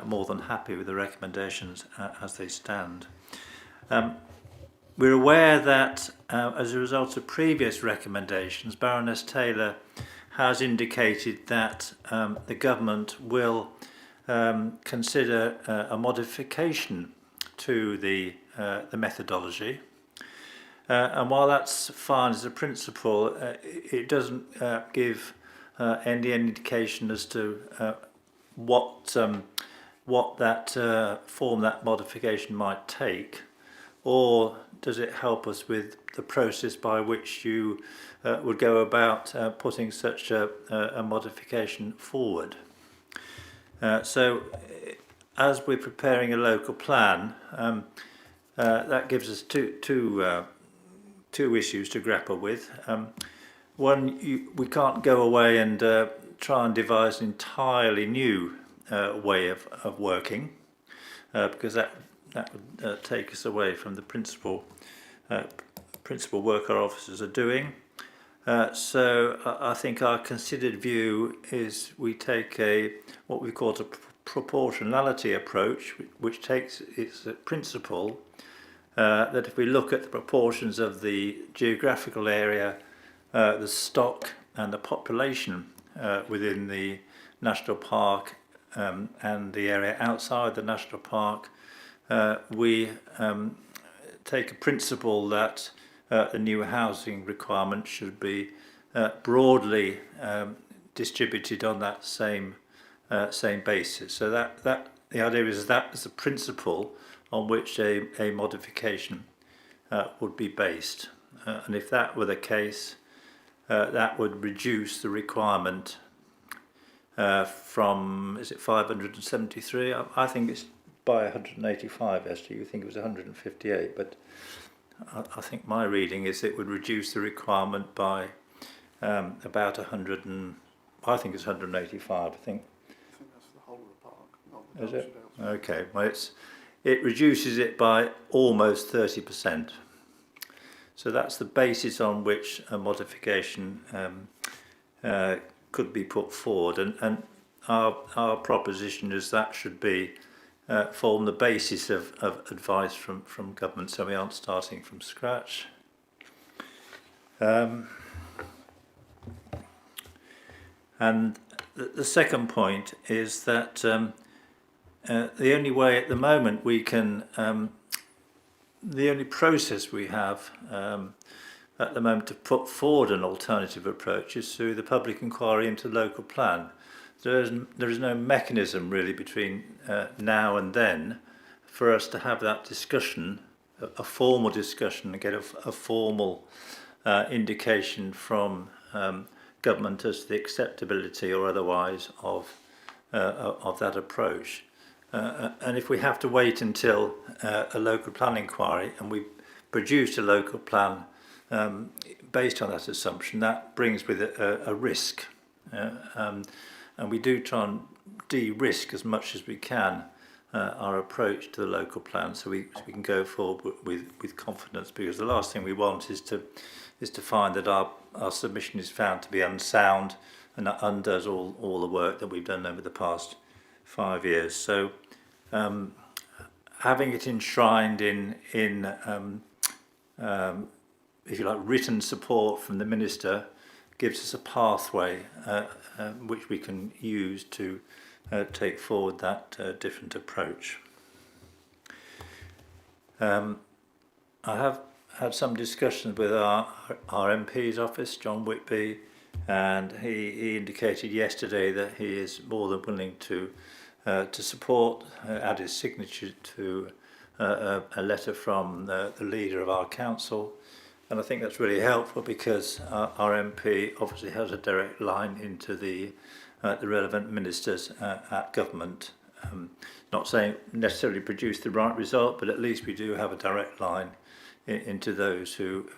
more than happy with the recommendations as they stand. We're aware that as a result of previous recommendations, Baroness Taylor has indicated that the government will consider a modification to the methodology. And while that's fine as a principle, it doesn't give any indication as to what that form that modification might take, or does it help us with the process by which you would go about putting such a modification forward. So as we're preparing a local plan, that gives us two two issues to grapple with. One, we can't go away and try and devise an entirely new way of working, because that would take us away from the principal work our officers are doing. So I think our considered view is we take what we call a proportionality approach, which takes its principle that if we look at the proportions of the geographical area, the stock and the population within the national park and the area outside the national park, we take a principle that the new housing requirement should be broadly distributed on that same basis. So that the idea is that is a principle on which a modification would be based, and if that were the case, that would reduce the requirement from, is it 573? I think it's by 185, Esther. You think it was 158, but I think my reading is it would reduce the requirement by about 100 and, I think it's 185, I think. I think that's the whole of the park, not the Is it? Derbyshire Dales. Okay, well it reduces it by almost 30%. So that's the basis on which a modification could be put forward, and our proposition is that should be form the basis of advice from government, so we aren't starting from scratch. And the second point is that the only way at the moment we can, the only process we have at the moment to put forward an alternative approach is through the public inquiry into local plan. There is no mechanism really between now and then for us to have that discussion, a formal discussion, and get a formal indication from government as to the acceptability or otherwise of that approach. And if we have to wait until a local plan inquiry and we produce a local plan based on that assumption, that brings with it a risk. And we do try and de-risk as much as we can our approach to the local plan, so we can go forward with confidence, because the last thing we want is to find that our submission is found to be unsound and that undoes all the work that we've done over the past 5 years. So having it enshrined in if you like, written support from the Minister gives us a pathway which we can use to take forward that different approach. I have had some discussions with our MP's office, John Whitby, and he indicated yesterday that he is more than willing to support, add his signature to a letter from the leader of our council. And I think that's really helpful, because our MP obviously has a direct line into the relevant ministers at government. Not saying necessarily produce the right result, but at least we do have a direct line into those who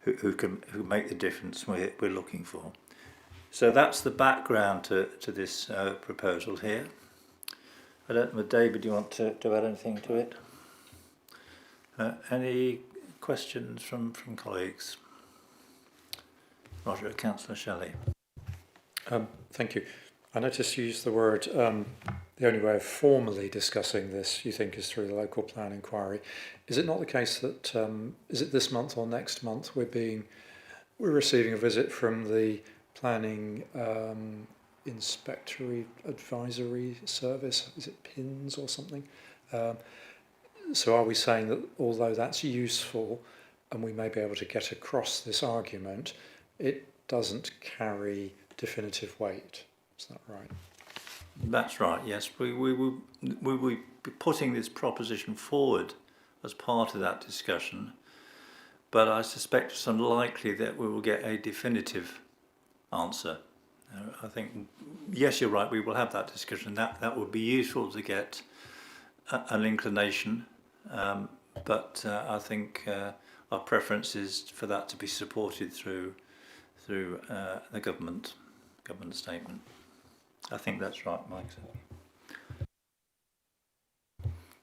make the difference we're looking for. So that's the background to this proposal here. I don't know, David, do you want to add anything to it? Any questions from colleagues? Roger, Councillor Shelley. Thank you. I noticed you used the word, the only way of formally discussing this, you think, is through the local plan inquiry. Is it not the case that, is it this month or next month, we're receiving a visit from the Planning Inspectorate Advisory Service? Is it PINS or something? So are we saying that although that's useful and we may be able to get across this argument, it doesn't carry definitive weight? Is that right? That's right, yes. We will be putting this proposition forward as part of that discussion, but I suspect it's unlikely that we will get a definitive answer. I think, yes, you're right, we will have that discussion. That would be useful to get an inclination, but I think our preference is for that to be supported through the government statement. I think that's right, Mike.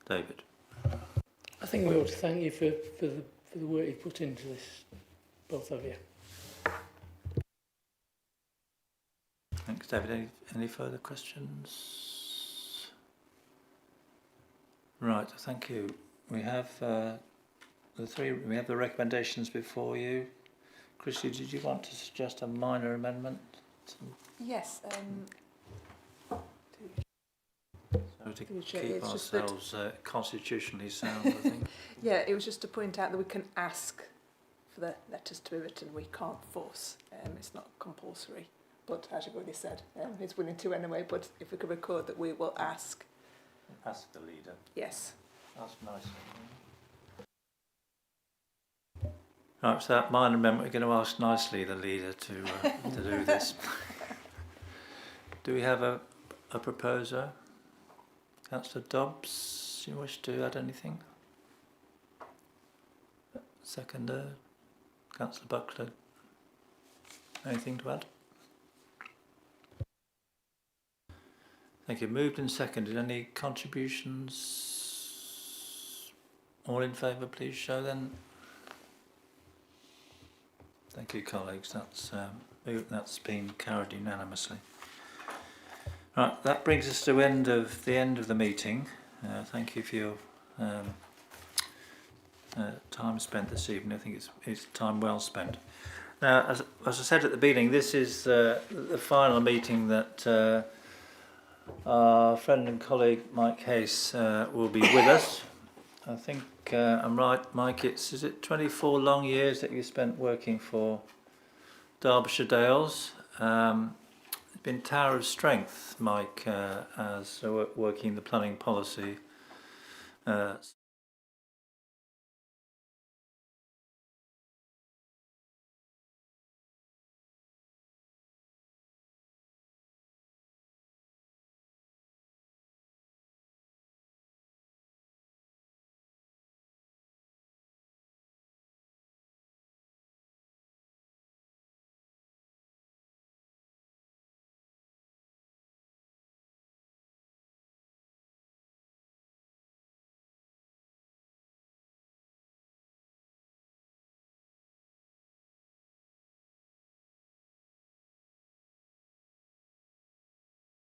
David. I think we ought to thank you for the work you put into this, both of you. Thanks, David. Any further questions? Right, thank you. We have we have the recommendations before you. Chrissy, did you want to suggest a minor amendment? Yes. So to keep ourselves constitutionally sound, I think. Yeah, it was just to point out that we can ask for the letters to be written. We can't force. It's not compulsory. But as you've already said, he's willing to anyway. But if we could record that we will ask. Ask the leader. Yes. That's nice. Right, so that minor amendment, we're going to ask nicely the leader to do this. Do we have a proposer? Councillor Dobbs, do you wish to add anything? Seconder, Councillor Buckler, anything to add? Thank you. Moved and seconded. Any contributions? All in favour, please show then. Thank you, colleagues. That's been carried unanimously. Right, that brings us to the end of the meeting. Thank you for your time spent this evening. I think it's time well spent. Now, as I said at the beginning, this is the final meeting that our friend and colleague Mike Hayes will be with us. I think I'm right, Mike. Is it 24 long years that you spent working for Derbyshire Dales? It's been tower of strength, Mike, as working the planning policy